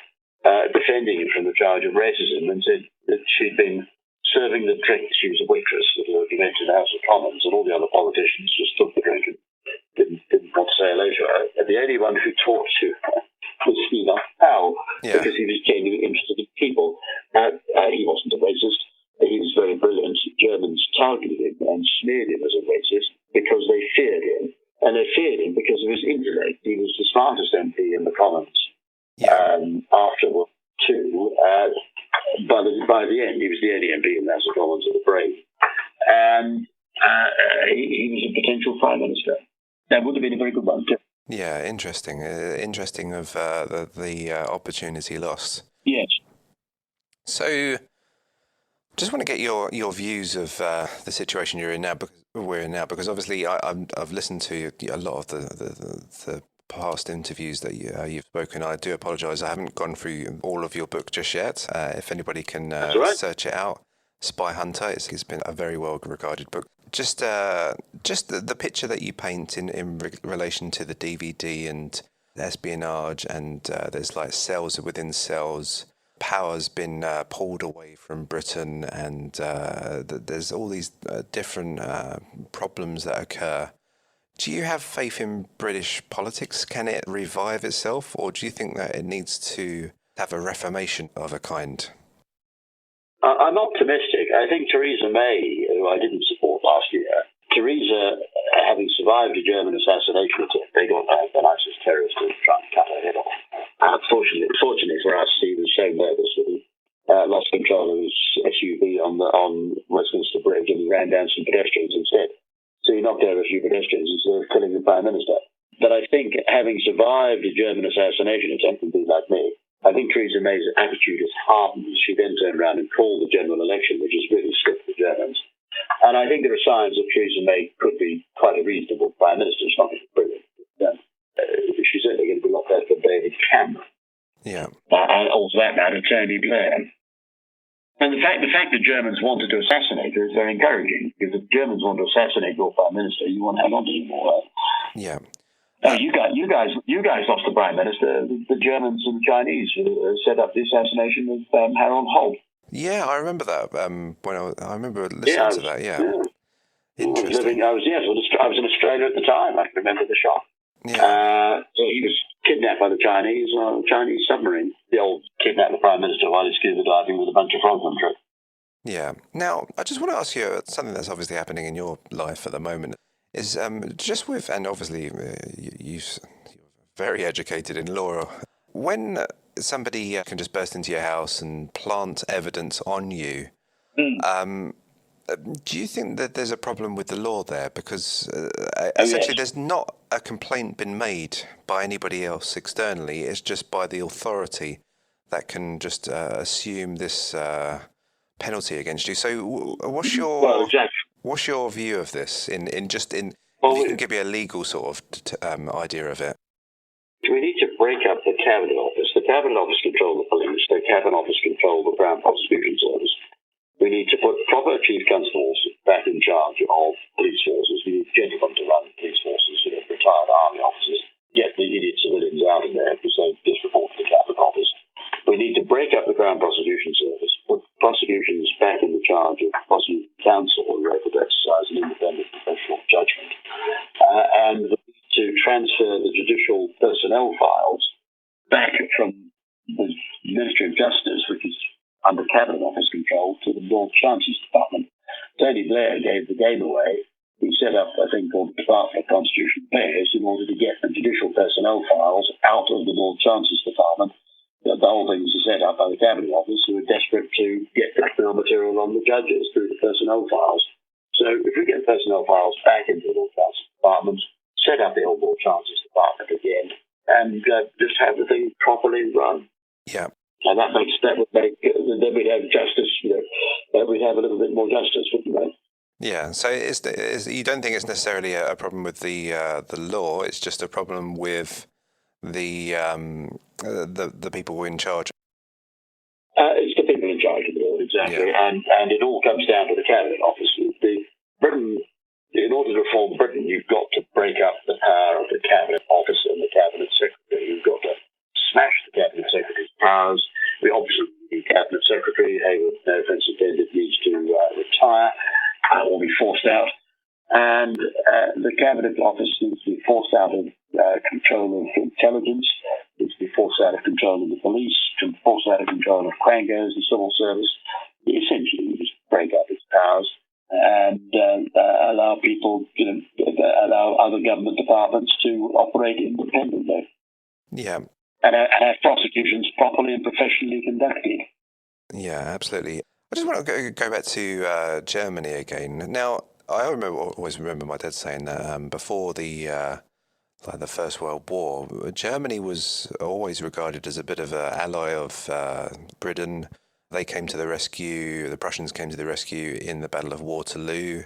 defending him from the charge of racism, and said that she'd been serving the drink. She was a waitress at an event in the House of Commons, and all the other politicians just took the drink and didn't want to say hello to her. And the only one who talked to her was Enoch Powell, because he was genuinely interested in people. He wasn't a racist. He was very brilliant. Germans targeted him and smeared him as a racist because they feared him. And they feared him because of his intellect. He was the smartest MP in the Commons afterward, too. By the end, he was the only MP in the House of Commons with a brain. And he was a potential Prime Minister. That would have been a very good one, too. Yeah, interesting. Interesting of the opportunity lost. Yes. So, just want to get your views of the situation you're in now. Because obviously I've listened to a lot of the past interviews that you've spoken. I do apologise. I haven't gone through all of your book just yet. If anybody can search it out, Spyhunter. It's been a very well regarded book. Just the picture that you paint in relation to the DVD and espionage, and there's like cells within cells. Power's been pulled away from Britain, and there's all these different problems that occur. Do you have faith in British politics? Can it revive itself, or do you think that it needs to have a reformation of a kind? I'm optimistic. I think Theresa May, who I didn't support last year, Theresa, having survived a German assassination attempt, they got an ISIS terrorist to try and cut her head off. Fortunately for us, he was so nervous that he lost control of his SUV on Westminster Bridge, and he ran down some pedestrians instead. So he knocked over a few pedestrians instead of killing the Prime Minister. But I think, having survived a German assassination attempt and be like me, I think Theresa May's attitude is hardened. She then turned around and called the general election, which has really skipped the Germans. And I think there are signs that Theresa May could be quite a reasonable Prime Minister. She's not going to be brilliant. She's certainly going to be a lot better than David Cameron. Yeah. And also that matter, Tony Blair. And the fact that Germans wanted to assassinate her is very encouraging, because if Germans want to assassinate your Prime Minister, you won't hang on to him more. Yeah. You guys lost the Prime Minister. The Germans and the Chinese set up the assassination of Harold Holt. Yeah, I remember that. I remember listening to that. Yeah. Interesting. I was in Australia at the time. I can remember the shock. Yeah. So he was kidnapped by the Chinese on a Chinese submarine. The old kidnap the Prime Minister while he's scuba diving with a bunch of frogmen tricks. Yeah. Now, I just want to ask you something that's obviously happening in your life at the moment. Is just with, and obviously you're very educated in law. When somebody can just burst into your house and plant evidence on you, do you think that there's a problem with the law there? Because essentially there's not a complaint been made by anybody else externally. It's just by the authority that can just assume this penalty against you. So what's your view of this? If you can give me a legal sort of idea of it. We need to break up the Cabinet Office. The Cabinet Office control the police. The Cabinet Office control the Crown Prosecution Service. We need to put proper chief constables back in charge of police forces. We need gentlemen to run police forces, retired army officers. Get the idiot civilians out of there because they disreport to the Cabinet Office. We need to break up the Crown Prosecution Service, put prosecutions back in the charge of prosecuting counsel who are able to exercise an independent professional judgment, and to transfer the judicial personnel files back from the Ministry of Justice, which is under Cabinet Office control, to the Lord Chancellor's Department. Tony Blair gave the game away. He set up a thing called the Department of Constitutional Affairs in order to get the judicial personnel files out of the Lord Chancellor's Department. The whole thing was set up by the Cabinet Office, who were desperate to get blackmail material on the judges through the personnel files. So if we get personnel files back into the Lord Chancellor's Department, set up the old Lord Chancellor's Department again, and just have the thing properly run. Yeah. And that would make then we'd have justice. We'd have a little bit more justice, wouldn't we? Yeah, so you don't think it's necessarily a problem with the law? It's just a problem with the people in charge. It's the people in charge of the law, exactly, Yeah. and it all comes down to the cabinet office. Britain, in order to reform Britain, you've got to break up the power of the cabinet office and the cabinet secretary. You've got to smash the cabinet secretary's powers. We obviously need cabinet secretary. Hayward, no offence intended, needs to retire or be forced out. And the cabinet office needs to be forced out of control of intelligence, needs to be forced out of control of the police, forced out of control of quangos, the civil service. Essentially, you just break up its powers and allow people, allow other government departments to operate independently. Yeah. And have prosecutions properly and professionally conducted. Yeah, absolutely. I just want to go back to Germany again. Now, I always remember my dad saying that before the First World War, Germany was always regarded as a bit of an ally of Britain. They came to the rescue. The Prussians came to the rescue in the Battle of Waterloo.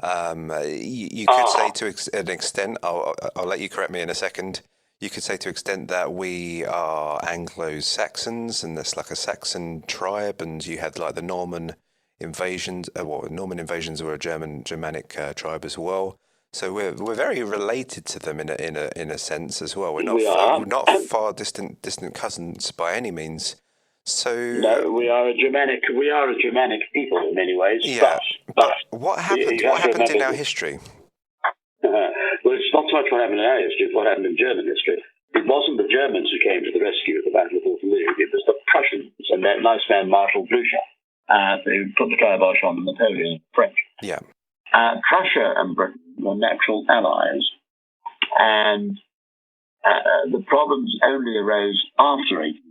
You could say to an extent, I'll let you correct me in a second. You could say to extent that we are Anglo-Saxons, and that's like a Saxon tribe, and you had like the Norman invasions. Norman invasions were a Germanic tribe as well. So we're very related to them in a sense as well. We're not far distant cousins by any means. So no, we are a Germanic people in many ways. Yeah, but what happened? What happened in our history? Well, it's not so much what happened in our history, it's what happened in German history. It wasn't the Germans who came to the rescue at the Battle of Waterloo. It was the Prussians and that nice man Marshal Blucher who put the kibosh on Napoleon and the French. Yeah. Prussia and Britain were natural allies, and the problems only arose after 18,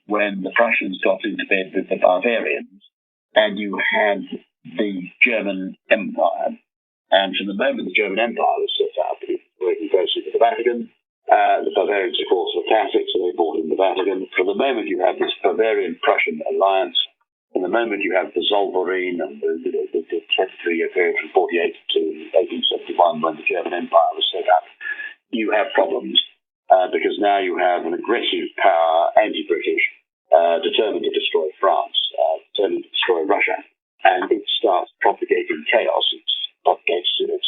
when the Prussians got into bed with the Bavarians, and you had the German Empire. And from the moment the German Empire was set up, it was working closely with the Vatican. The Bavarians, of course, were Catholics, so they bought in the Vatican. From the moment you have this Bavarian-Prussian alliance, from the moment you have the Zollverein and the 23-year period from 48 to 1871, when the German Empire was set up, you have problems because now you have an aggressive power, anti-British, determined to destroy France, determined to destroy Russia, and it starts propagating chaos. It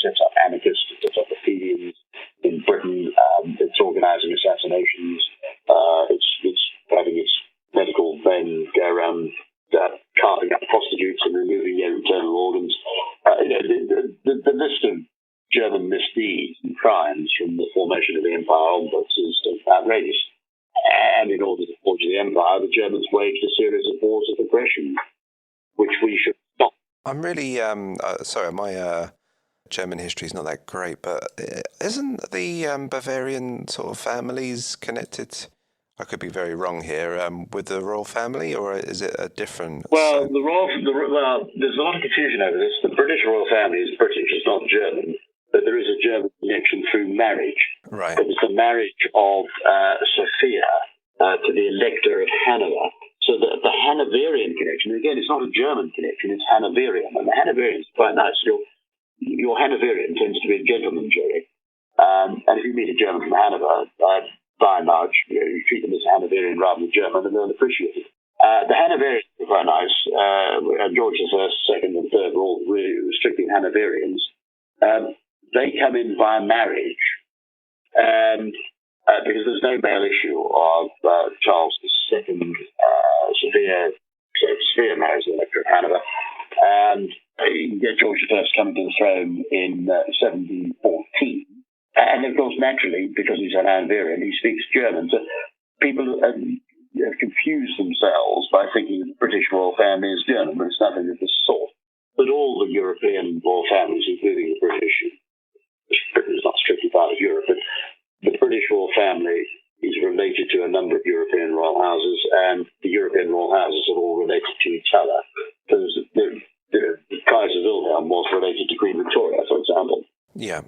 sets up anarchists, it sets up Athenians in Britain, it's organising assassinations, it's having its medical men go around carving up prostitutes and removing their internal organs. The list of German misdeeds and crimes from the formation of the empire onwards is outrageous. And in order to forge the empire, the Germans waged a series of wars of aggression, which we should stop. I'm really sorry, my German history is not that great, but isn't the Bavarian sort of families connected? I could be very wrong here. With the royal family, or is it a different? Well, there's a lot of confusion over this. The British royal family is British; it's not German, but there is a German connection through marriage. Right. It was the marriage of Sophia to the Elector of Hanover. So the Hanoverian connection, again, it's not a German connection, it's Hanoverian. And the Hanoverian is quite nice. Your Hanoverian tends to be a gentleman jury. And if you meet a German from Hanover, by and large, you treat them as Hanoverian rather than German, and they'll appreciate it. The Hanoverians are quite nice. George I, II, and III were all really strictly Hanoverians. They come in via marriage, and because there's no male issue of Charles II, Sophia marries the Elector of Hanover, and you get George I coming to the throne in 1714. And of course, naturally, because he's an Hanoverian, he speaks German. So people have confused themselves by thinking that the British royal family is German, but it's nothing of this sort. But all the European royal families, including the British, Britain is not strictly part of Europe, but the British royal family is related to a number of European royal houses, and the European royal houses are all related to each other. Because the Kaiser Wilhelm was related to Queen Victoria, for example. Yeah.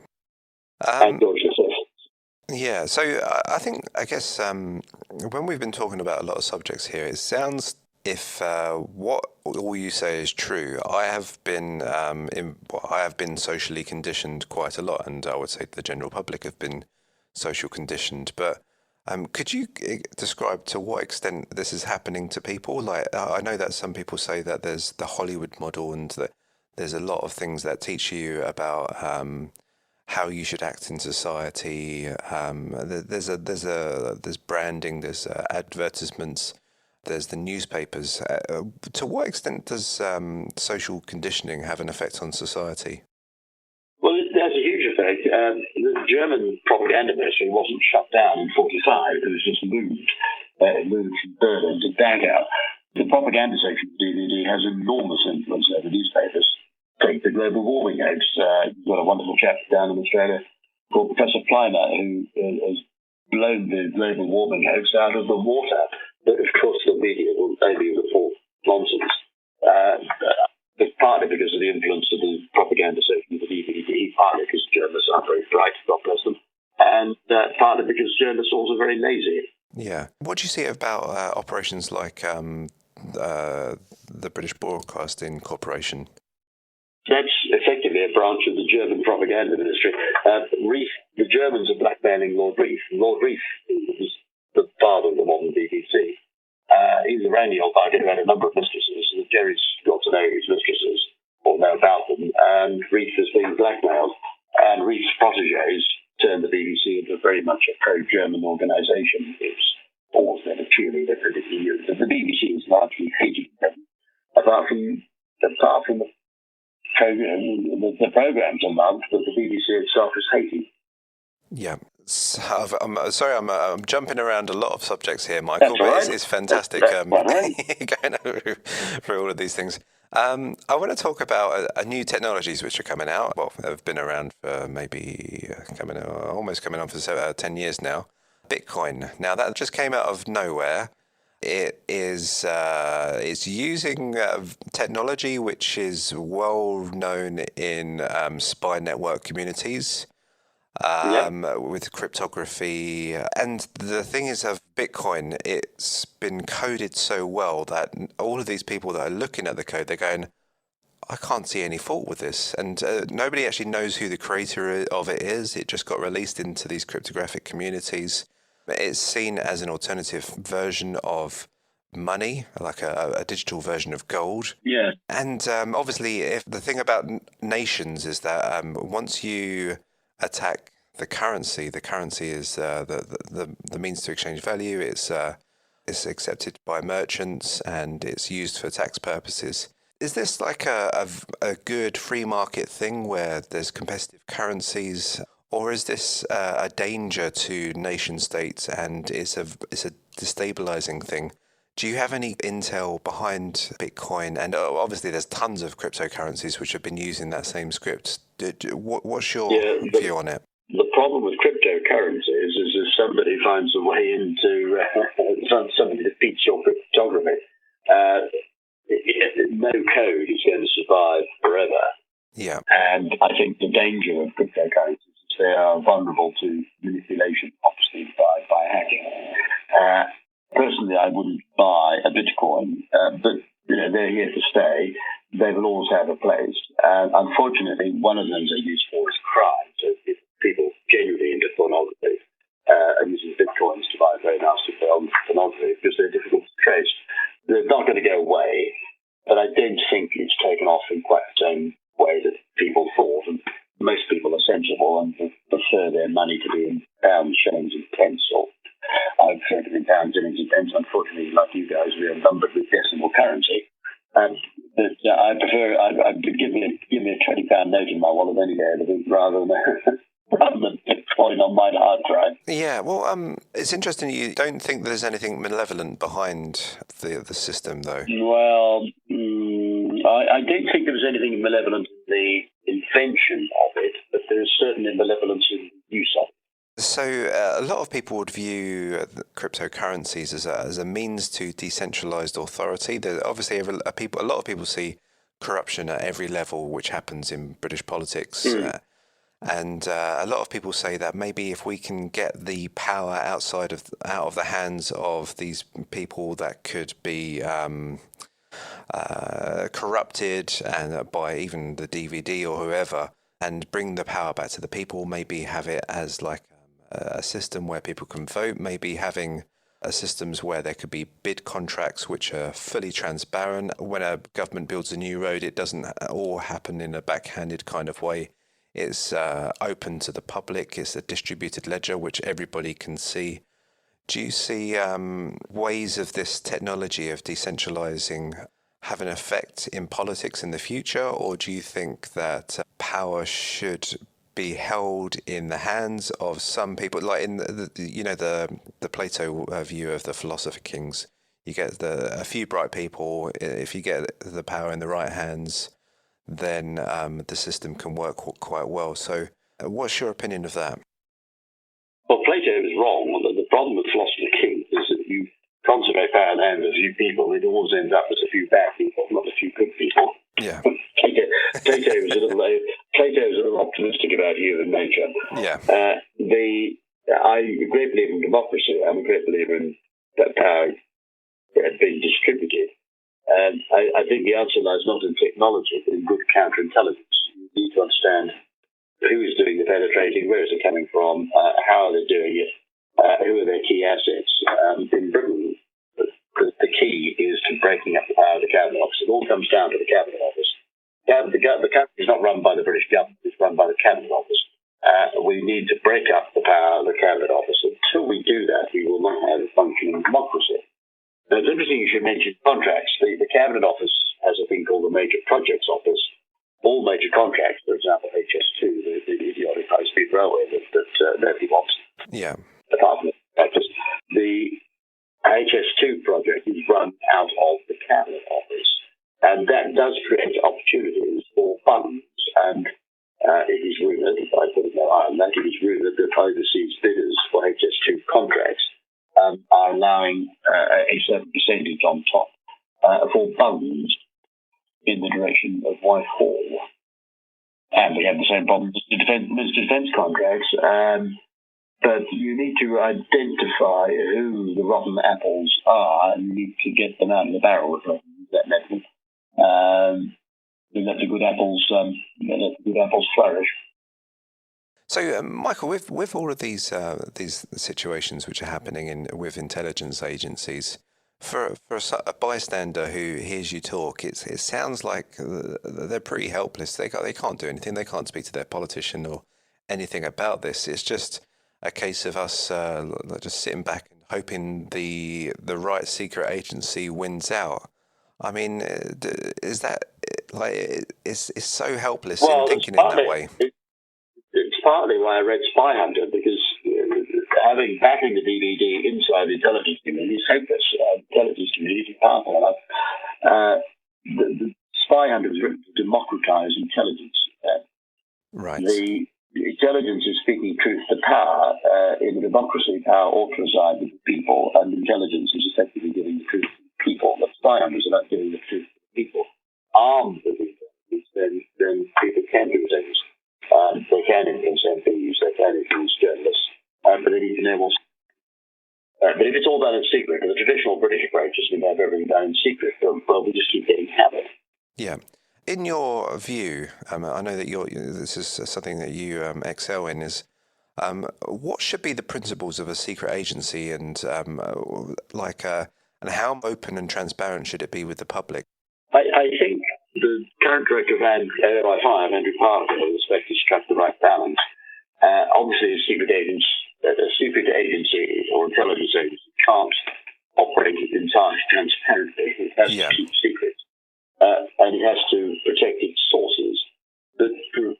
And George VI. Yeah, so I guess when we've been talking about a lot of subjects here, it sounds if what all you say is true, I have been I have been socially conditioned quite a lot, and I would say the general public have been social conditioned. But could you describe to what extent this is happening to people? Like, I know that some people say that there's the Hollywood model, and that there's a lot of things that teach you about how you should act in society. There's branding, there's advertisements, there's the newspapers. To what extent does social conditioning have an effect on society? Well, it has a huge effect. The German propaganda ministry wasn't shut down in 1945. It was just moved. It moved from Berlin to Dachau. The propaganda section of the DVD has enormous influence over newspapers. Take the global warming hoax. You've got a wonderful chap down in Australia called Professor Pliner, who has blown the global warming hoax out of the water. But of course, the media will only report nonsense. But partly because of the influence of the propaganda section of the DVD, partly because journalists are very bright, God bless them, and partly because journalists are also very lazy. Yeah. What do you see about operations like the British Broadcasting Corporation? That's effectively a branch of the German propaganda ministry. Reef, the Germans are blackmailing Lord Reef. Lord Reef was the father of the modern BBC. He's a randy old bugger who had a number of mistresses. Jerry's got to know his mistresses, or know about them, and Reef has been blackmailed. And Reef's protégés turned the BBC into very much a pro-German organisation. It's always been a cheerleader for the EU. The BBC is largely hated them, apart from the programs are loved, but the BBC itself is hated. Yeah. So I'm sorry, I'm jumping around a lot of subjects here, Michael, That's but right. it's fantastic going through all of these things. I want to talk about new technologies which are coming out. Well, have been around for maybe almost coming on for 10 years now. Bitcoin. Now, that just came out of nowhere. It is it's using technology which is well known in spy network communities. With cryptography. And the thing is, of Bitcoin, it's been coded so well that all of these people that are looking at the code, they're going, I can't see any fault with this. And nobody actually knows who the creator of it is. It just got released into these cryptographic communities. It's seen as an alternative version of money, like a digital version of gold. Yeah. And obviously, if the thing about nations is that once you attack the currency is the means to exchange value. It's accepted by merchants and it's used for tax purposes. Is this like a good free market thing where there's competitive currencies, or is this a danger to nation states and it's a destabilizing thing? Do you have any intel behind Bitcoin? And obviously there's tons of cryptocurrencies which have been using that same script. What's your view on it? The problem with cryptocurrencies is if somebody finds a way into somebody defeats your cryptography, no code is going to survive forever. Yeah. And I think the danger of cryptocurrencies is they are vulnerable to manipulation, obviously, by hacking. Personally, I wouldn't buy a Bitcoin, but they're here to stay. They will always have a place. Unfortunately, one of the things they're used for is crime. So if people genuinely into pornography are using Bitcoins to buy very nasty pornography because they're difficult to trace. They're not going to go away, but I don't think it's taken off in quite the same way that people thought. And most people are sensible and prefer their money to be in pounds, shillings, and pence, or I prefer to be in pounds, shillings, and pence. Unfortunately, like you guys, we are lumbered with decimal currency. But I prefer. I'd give me a £20 note in my wallet any day rather than Bitcoin on my hard drive. Yeah, well, it's interesting. You don't think there's anything malevolent behind the system, though. Well, I don't think there was anything malevolent in the invention of it, but there is certainly malevolence in the use of it. So a lot of people would view cryptocurrencies as a means to decentralized authority. Obviously, a lot of people see corruption at every level, which happens in British politics. And a lot of people say that maybe if we can get the power out of the hands of these people that could be corrupted and by even the DVD or whoever, and bring the power back to the people, maybe have it as like a system where people can vote, maybe having systems where there could be bid contracts which are fully transparent. When a government builds a new road, it doesn't all happen in a backhanded kind of way. It's open to the public. It's a distributed ledger which everybody can see. Do you see ways of this technology of decentralizing have an effect in politics in the future, or do you think that power should be held in the hands of some people, like in the Plato view of the philosopher kings? You get a few bright people. If you get the power in the right hands, then the system can work quite well. So, what's your opinion of that? Well, Plato is wrong. The problem with philosopher kings is that you concentrate power in the hands of a few people, it always ends up as a few bad people, not a few good people. Yeah. Plato was a little optimistic about human nature. Yeah. I'm a great believer in democracy. I'm a great believer in that power being distributed. And I think the answer lies not in technology, but in good counterintelligence. You need to understand who is doing the penetrating, where is it coming from, how are they doing it, who are their key assets. In Britain, the key is to breaking up the power of the Cabinet Office. It all comes down to the Cabinet Office. The Cabinet is not run by the British government, it's run by the Cabinet Office. We need to break up the power of the Cabinet Office. Until we do that, we will not have a functioning democracy. Now, it's interesting you should mention contracts. The Cabinet Office has a thing called the Major Projects Office. All major contracts, for example, HS2, the idiotic high-speed railway that nobody wants. Yeah. Apart from the HS2 project is run out of the Cabinet Office, and that does create opportunities for funds. And it is rumoured, if I put it no iron, that it is rumoured that overseas bidders for HS2 contracts are allowing a certain percentage on top for funds in the direction of Whitehall. And we have the same problem with the defence contracts. But you need to identify who the rotten apples are, and you need to get them out of the barrel, if I can use that method. Let the good apples flourish. So, Michael, with all of these situations which are happening with intelligence agencies, for a bystander who hears you talk, it sounds like they're pretty helpless. They can't do anything. They can't speak to their politician or anything about this. It's just a case of us just sitting back and hoping the right secret agency wins out. I mean, is that like it's so helpless in thinking in that way? It's partly why I read Spyhunter, because backing the DVD inside the intelligence community is hopeless. The intelligence community is powerful enough. The Spyhunter was written to democratize intelligence. Right. The intelligence is speaking truth to power. In a democracy, power ought to reside with the people, and intelligence is effectively giving the truth to the people. But Spyhunter is about giving the truth to the people. Armed with intelligence, then people can do things. They can influence MPs, they can influence journalists, but they need to know what's. But if it's all done in secret, the traditional British approach is to have everything done in secret, well, we just keep getting habit. Yeah. In your view, I know that this is something that you excel in, is what should be the principles of a secret agency, and and how open and transparent should it be with the public? I think the current director of MI5, Andrew Powell, in respect, has struck the right balance. Obviously, a secret agency or intelligence agency can't operate entirely transparently. It has to keep secrets, and it has to protect its sources. But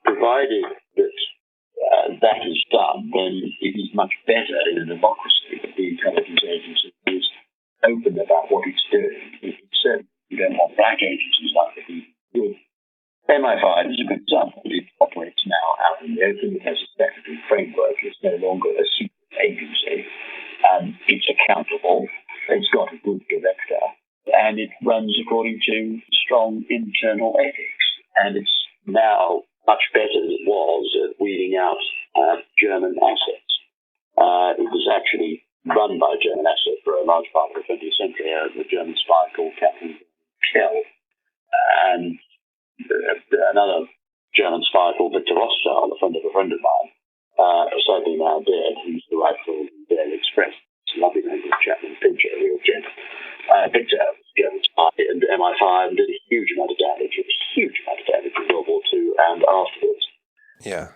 provided that that is done, then it is much better in a democracy that the intelligence agency is open about what it's doing. It's certainly, you don't want black agencies like the BBC. MI5 is a good example. It operates now out in the open. It has a statutory framework. It's no longer a secret agency. It's accountable. It's got a good director. And it runs according to strong internal ethics. And it's now much better than it was at weeding run by a German asset for a large part of the 20th century, the German spy called Captain Kell, and another German spy called Victor Rothschild, a friend of mine, sadly now dead, who used to write for the Daily Express. It's a lovely name, Chapman Pincher, a real gent. Victor was a German spy and MI5 and did a huge amount of damage in World War II and afterwards. Yeah.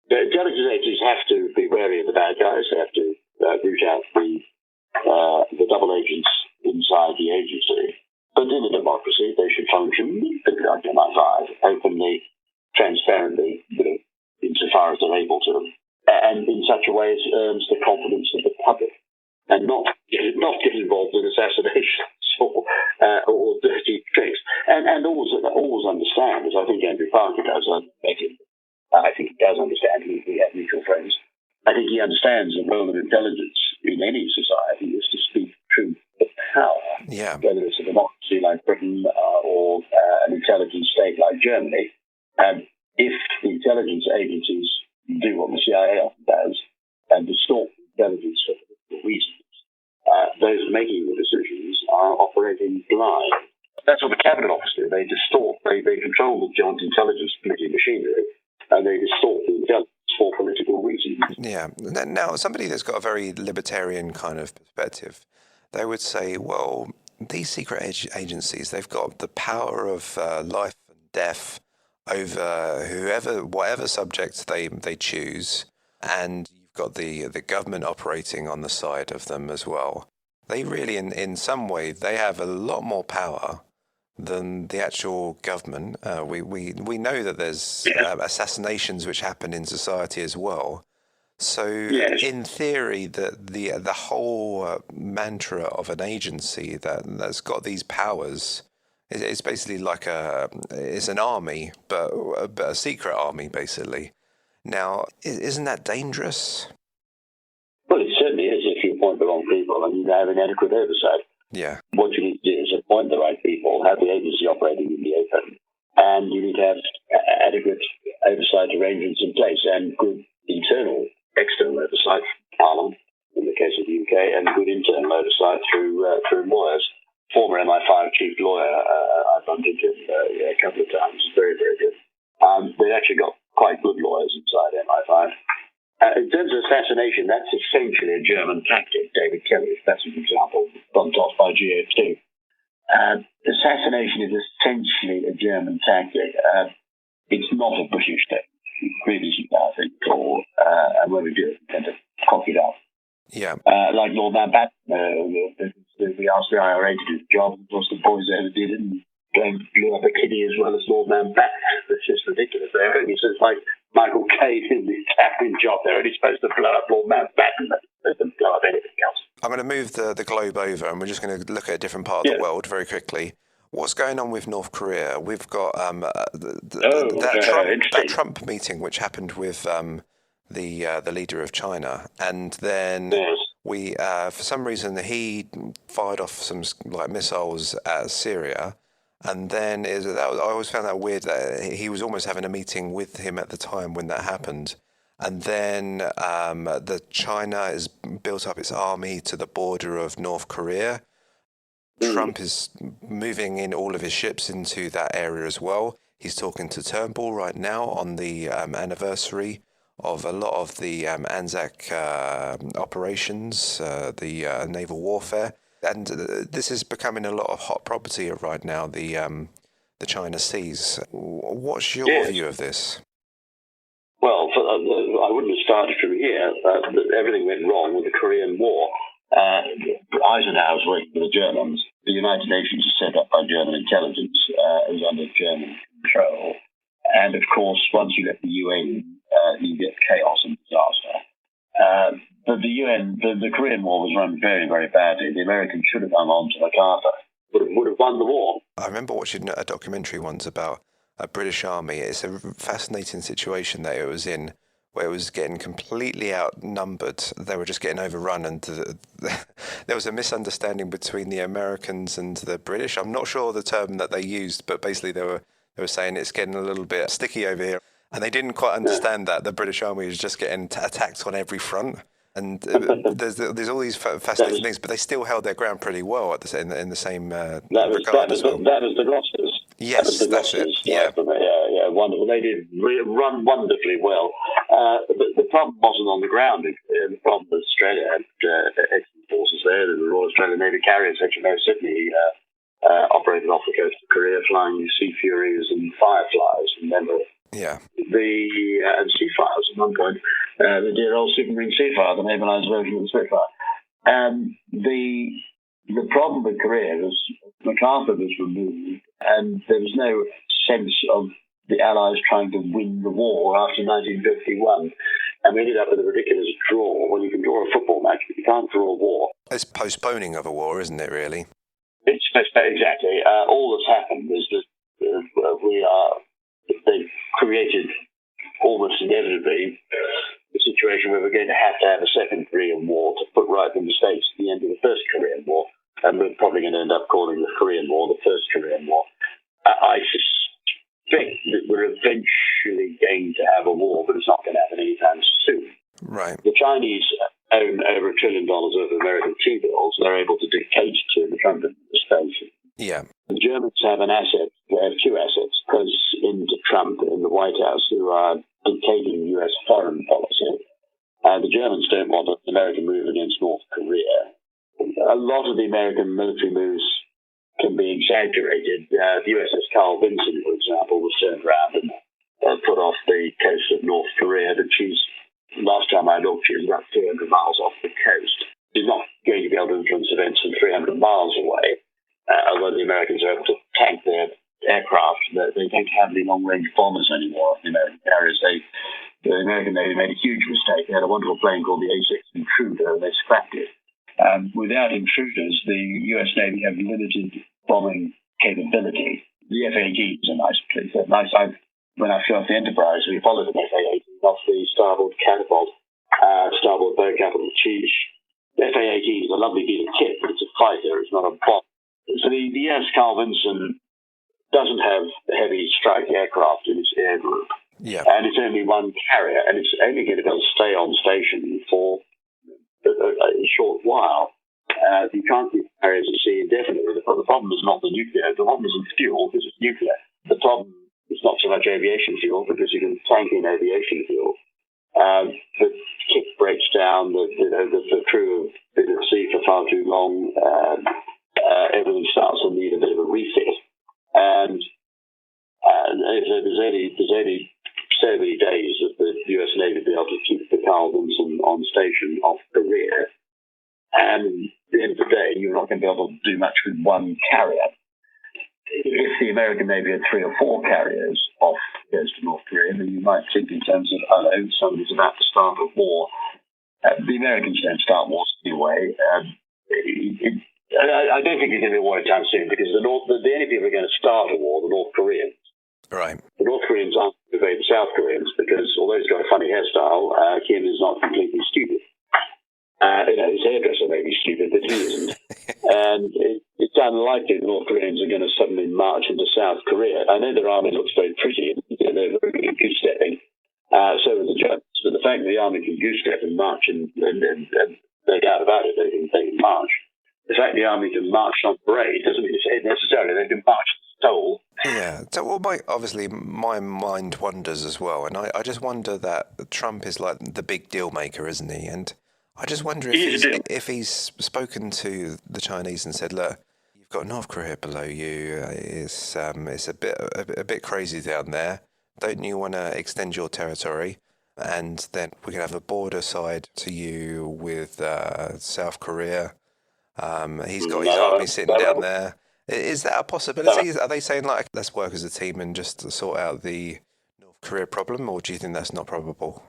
The intelligence agencies have to be wary of the bad guys. They have to root out the double agents inside the agency. But in a democracy, they should function, like MI5, openly, transparently, insofar as they're able to, and in such a way as earns the confidence of the public, and not get involved in assassinations or dirty tricks. And always understand, as I think Andrew Parker does, I think he does understand, we have mutual friends. I think he understands the role of intelligence in any society is to speak truth of power. Yeah. Whether it's a democracy like Britain or an intelligent state like Germany. If the intelligence agencies do what the CIA often does and distort intelligence for political reasons, those making the decisions are operating blind. That's what the cabinet office do. They distort, they control the joint intelligence committee machinery, and they distort the intelligence for political reasons. Yeah. Now, somebody that's got a very libertarian kind of perspective, they would say, well, these secret agencies, they've got the power of life and death over whatever subject they choose, and you've got the government operating on the side of them as well. They really, in some way, they have a lot more power than the actual government. We know that there's assassinations which happen in society as well. So in theory, the whole mantra of an agency that's got these powers is basically like it's an army, but a secret army, basically. Now, isn't that dangerous? Well, it certainly is if you appoint the wrong people and you have inadequate oversight. Yeah. What you need to do is appoint the right people, have the agency operating in the open, and you need to have adequate oversight arrangements in place and good internal, external oversight from Parliament, in the case of the UK, and good internal oversight through lawyers. Former MI5 chief lawyer, I bumped into a couple of times. Very, very good. They actually got quite good lawyers inside MI5. In terms of assassination, that's essentially a German tactic. David Kelly, that's an example, bumped off by GF2. Assassination is essentially a German tactic. It's not a British tactic. Previously, I think, and when we do it, we tend to copy it out. Yeah. Like Lord Mountbatten, we asked the IRA to do the job. Of course, the boys ever did it, and blew up a kiddie as well as Lord Mountbatten. It's just ridiculous. They're only sort of like Michael Caine in the tapping job. They're only supposed to blow up Lord Mountbatten, but they don't blow up anything else. I'm going to move the globe over, and we're just going to look at a different part of the world very quickly. What's going on with North Korea? We've got that Trump meeting, which happened with the leader of China, and then we, for some reason, he fired off some missiles at Syria, and then I always found that weird that he was almost having a meeting with him at the time when that happened, and then China has built up its army to the border of North Korea. Trump is moving in all of his ships into that area as well. He's talking to Turnbull right now on the anniversary of a lot of the Anzac operations, the naval warfare. And this is becoming a lot of hot property right now, the China seas. What's your view of this? Well, I wouldn't have started from here. Everything went wrong with the Korean War. Eisenhower was working for the Germans. The United Nations is set up by German intelligence, is under German control. And of course, once you get the UN, you get chaos and disaster. But the Korean War was run very, very badly. The Americans should have hung on to MacArthur. Would have won the war. I remember watching a documentary once about a British army. It's a fascinating situation that it was in, where it was getting completely outnumbered. They were just getting overrun, and there was a misunderstanding between the Americans and the British. I'm not sure the term that they used, but basically they were saying it's getting a little bit sticky over here. And they didn't quite understand that the British army was just getting attacked on every front. And there's all these fascinating things, but they still held their ground pretty well in the same regard as well. That was the Gloucesters. Yes, that was the Gloucesters. Yeah, wonderful. They did run wonderfully well. The problem wasn't on the ground. The problem was Australia had excellent forces there. The Royal Australian Navy carriers, HMO Sydney, operated off the coast of Korea, flying Sea Furies and Fireflies. Remember? Yeah. And Seafires at one point. The dear old Supermarine Seafire, the navalised version of the Spitfire. The problem with Korea was MacArthur was removed, and there was no sense of the Allies trying to win the war after 1951. And we ended up with a ridiculous draw. Well, you can draw a football match, but you can't draw a war. It's postponing of a war, isn't it, really? It's exactly. All that's happened is that they've created almost inevitably a situation where we're going to have a second Korean War to put right the mistakes at the end of the first Korean War. And we're probably going to end up calling the Korean War the first Korean War. I suspect that we're eventually going to have a war, but it's not going to happen anytime soon. Right. The Chinese own over $1 trillion worth of American T-bills. They're able to dictate to the Trump administration. Yeah. The Germans have an asset. They have two assets close into Trump in the White House who are dictating U.S. foreign policy. The Germans don't want an American move against North Korea. A lot of the American military moves can be exaggerated. The USS Carl Vinson, for example, was turned around and put off the coast of North Korea. But last time I looked, she was about 200 miles off the coast. She's not going to be able to influence events from 300 miles away. Although the Americans are able to tank their aircraft, they don't have any long-range bombers anymore. The American carriers, the American Navy made a huge mistake. They had a wonderful plane called the A-6 Intruder, and they scrapped it. Without intruders, the U.S. Navy have limited bombing capability. The F-18 is a nice place. When I flew off the Enterprise, we followed an F-18 off the starboard catapult, starboard bow catapult. The F-18 is a lovely piece of kit, but it's a fighter. It's not a bomb. So the U.S. Carl Vinson doesn't have heavy strike aircraft in its air group. Yeah. And it's only one carrier, and it's only going to be able to stay on station for a short while. You can't keep carriers at sea indefinitely. The problem is not the nuclear. The problem isn't fuel, because it's nuclear. The problem is not so much aviation fuel, because you can tank in aviation fuel. The kit breaks down. The crew have been at sea for far too long. Everything starts to need a bit of a refit. And there's only so many days that the US Navy will be able to keep the Carl Vinson on station off Korea. And at the end of the day, you're not going to be able to do much with one carrier. If the American Navy had 3 or 4 carriers off the coast of North Korea, then you might think in terms of, somebody's about to start a war. The Americans don't start wars anyway. I don't think there's going to be a war anytime soon, because the only people who are going to start a war are the North Koreans. Right. The North Koreans aren't going to invade the South Koreans, because although he's got a funny hairstyle, Kim is not completely stupid. His hairdresser may be stupid, but he isn't. And it's unlikely the North Koreans are going to suddenly march into South Korea. I know their army looks very pretty, and they're very good at goose-stepping. So are the Germans. But the fact that the army can goose-step and march, and no doubt about it, they can march. The fact the army can march on parade doesn't mean necessarily they can march Seoul. Yeah. So, obviously, my mind wanders as well, and I just wonder that Trump is like the big deal maker, isn't he? And I just wonder if he's spoken to the Chinese and said, "Look, you've got North Korea below you. It's a bit crazy down there. Don't you want to extend your territory? And then we can have a border side to you with South Korea." He's got his army sitting down there. Is that a possibility? Are they saying, like, let's work as a team and just sort out the North Korea problem, or do you think that's not probable?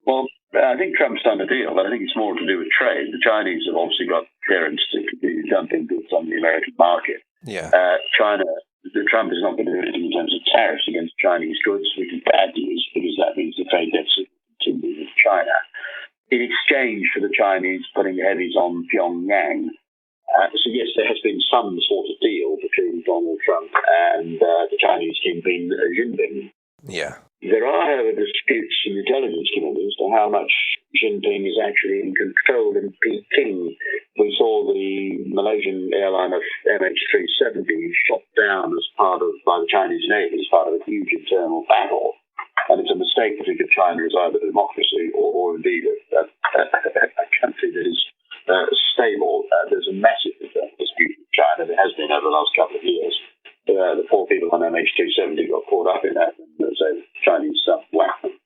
Well, I think Trump's done a deal, but I think it's more to do with trade. The Chinese have obviously got clearance to continue dumping goods on the American market. Yeah. Trump is not going to do anything in terms of tariffs against Chinese goods, which is bad news, because that means the trade deficit will continue with China. In exchange for the Chinese putting heavies on Pyongyang, so yes, there has been some sort of deal between Donald Trump and the Chinese kingpin Jinping. Yeah. There are, however, disputes in the intelligence community as to how much Jinping is actually in control in Peking. We saw the Malaysian airliner MH370 shot down by the Chinese Navy as part of a huge internal battle. And it's a mistake to think of China as either a democracy or indeed a country that is stable. There's a massive dispute with China. There has been over the last couple of years. The four people on MH270 got caught up in that, and so Chinese stuff whacked them.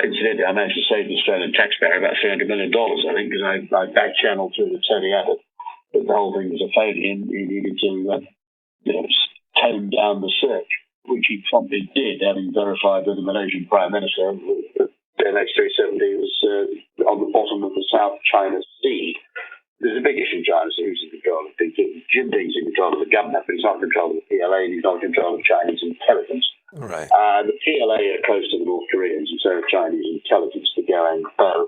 Incidentally, I managed to save the Australian taxpayer about $300 million, I think, because I back-channeled through the Tony Abbott that the whole thing was a failure. He needed to tone down the search, which he promptly did, having verified with the Malaysian Prime Minister that the MH370 was on the bottom of the South China Sea. There's a big issue in China, so who's in control of Peking? Jinping's in control of the government, but he's not in control of the PLA, and he's not in control of Chinese intelligence. Right. The PLA are close to the North Koreans, and so are Chinese intelligence to go and go.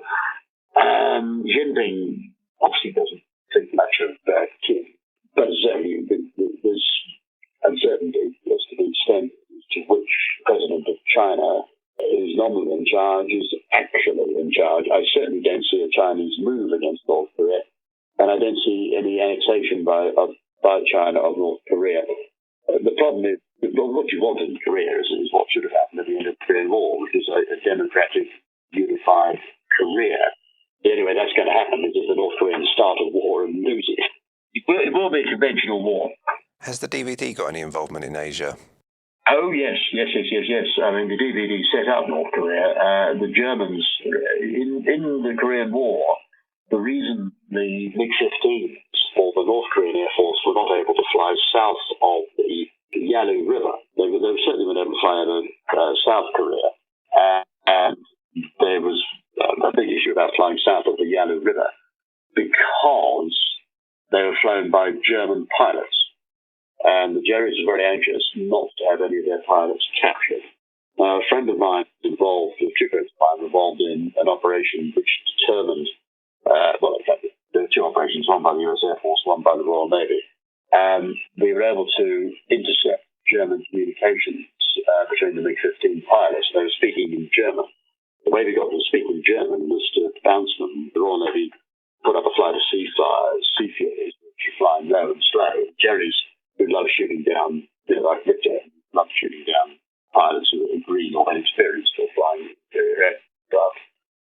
Jinping obviously doesn't think much of Kim, but certainly there's uncertainty as to the extent to which President of China is nominally in charge is actually in charge. I certainly don't see a Chinese move against North Korea, and I don't see any annexation by China of North Korea. The problem is, what you want in Korea is what should have happened at the end of the Korean War, which is a democratic, unified Korea. The only way that's going to happen is if the North Koreans start a war and lose it. It will be a conventional war. Has the DVD got any involvement in Asia? Oh, yes. I mean, the DVD set up North Korea. The Germans, in the Korean War, the reason the MiG-15s or the North Korean Air Force were not able to fly south of the Yalu River, they certainly were able to fly over South Korea, and there was a big issue about flying south of the Yalu River because they were flown by German pilots. And the Jerrys were very anxious not to have any of their pilots captured. Now, a friend of mine involved, two friends of mine involved in an operation which determined, in fact, there were two operations, one by the US Air Force, one by the Royal Navy. We were able to intercept German communications between the MiG-15 pilots. They were speaking in German. The way we got them to speak in German was to bounce them. The Royal Navy put up a flight of Sea Furies, which are flying low and slow. Jerry's, who love shooting down, like Victor, love shooting down pilots who are green or inexperienced or flying inferior aircraft.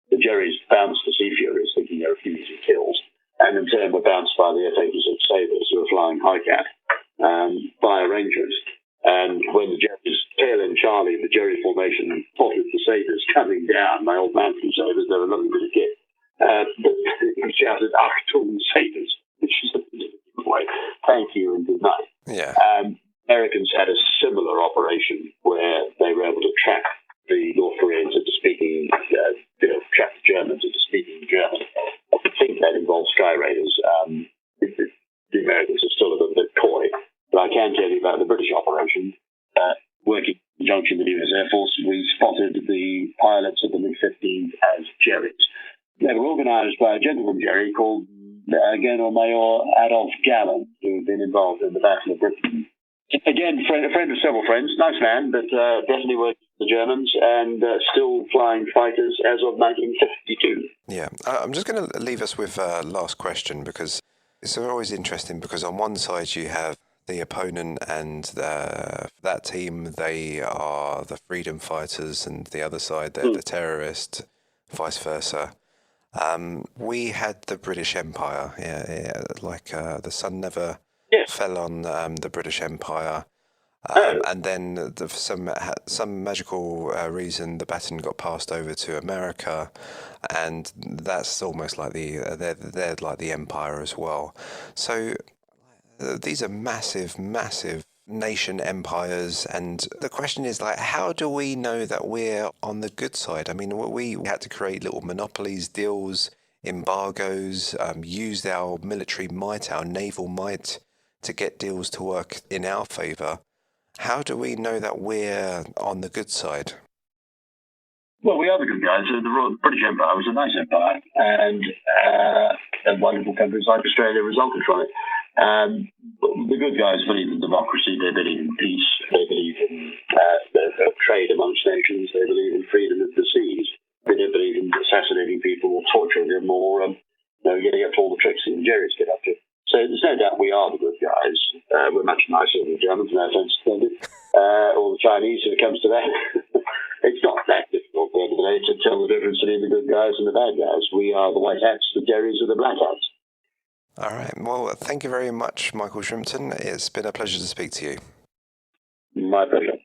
The Jerrys bounced the Sea Furies, thinking they were a few easy kills, and in turn were bounced by the F-86 Sabres, who were flying high-cat, by Rangers. And when the Jerrys, tail in Charlie, the Jerry formation, spotted the Sabres coming down, my old man from Sabres, they were looking for the kit. But he shouted, Achtung Sabres, which is a different way. Thank you and good night. Yeah. Americans had a similar operation where they were able to track the North Koreans into speaking, track the Germans into speaking German. I think that involves Sky Raiders. The Americans are still a little bit coy. But I can tell you about the British operation. Working in conjunction with the US Air Force, we spotted the pilots of the MiG-15 as Jerrys. They were organised by a gentleman Jerry called General Major Adolf Galland, who had been involved in the Battle of Britain. Again, a friend of several friends, nice man, but definitely working for the Germans and still flying fighters as of 1952. Yeah, I'm just going to leave us with a last question, because it's always interesting, because on one side you have the opponent and that team, they are the freedom fighters, and the other side, they're the terrorists, vice versa. We had the British Empire, the sun never fell on the British Empire, and then for some magical reason the baton got passed over to America, and that's almost like they're like the empire as well. So these are massive nation empires, and the question is, how do we know that we're on the good side? I mean, we had to create little monopolies, deals, embargoes, used our military might, our naval might, to get deals to work in our favour. How do we know that we're on the good side? Well, we are the good guys. The British Empire was a nice empire, and wonderful countries like Australia resulted from it. The good guys believe in democracy, they believe in peace, they believe in trade amongst nations, they believe in freedom of the seas, they don't believe in assassinating people or torturing them or getting up to all the tricks that the Jerry's get up to. So there's no doubt we are the good guys. We're much nicer than the Germans, no offense intended, or the Chinese if it comes to that. It's not that difficult at the end of the day to tell the difference between the good guys and the bad guys. We are the white hats, the Jerrys are the black hats. All right. Well, thank you very much, Michael Shrimpton. It's been a pleasure to speak to you. My pleasure.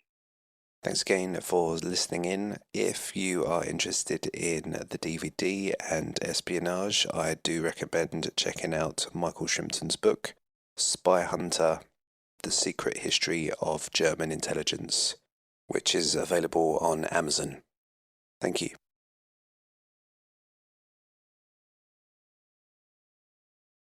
Thanks again for listening in. If you are interested in the DVD and espionage, I do recommend checking out Michael Shrimpton's book, Spyhunter, The Secret History of German Intelligence, which is available on Amazon. Thank you.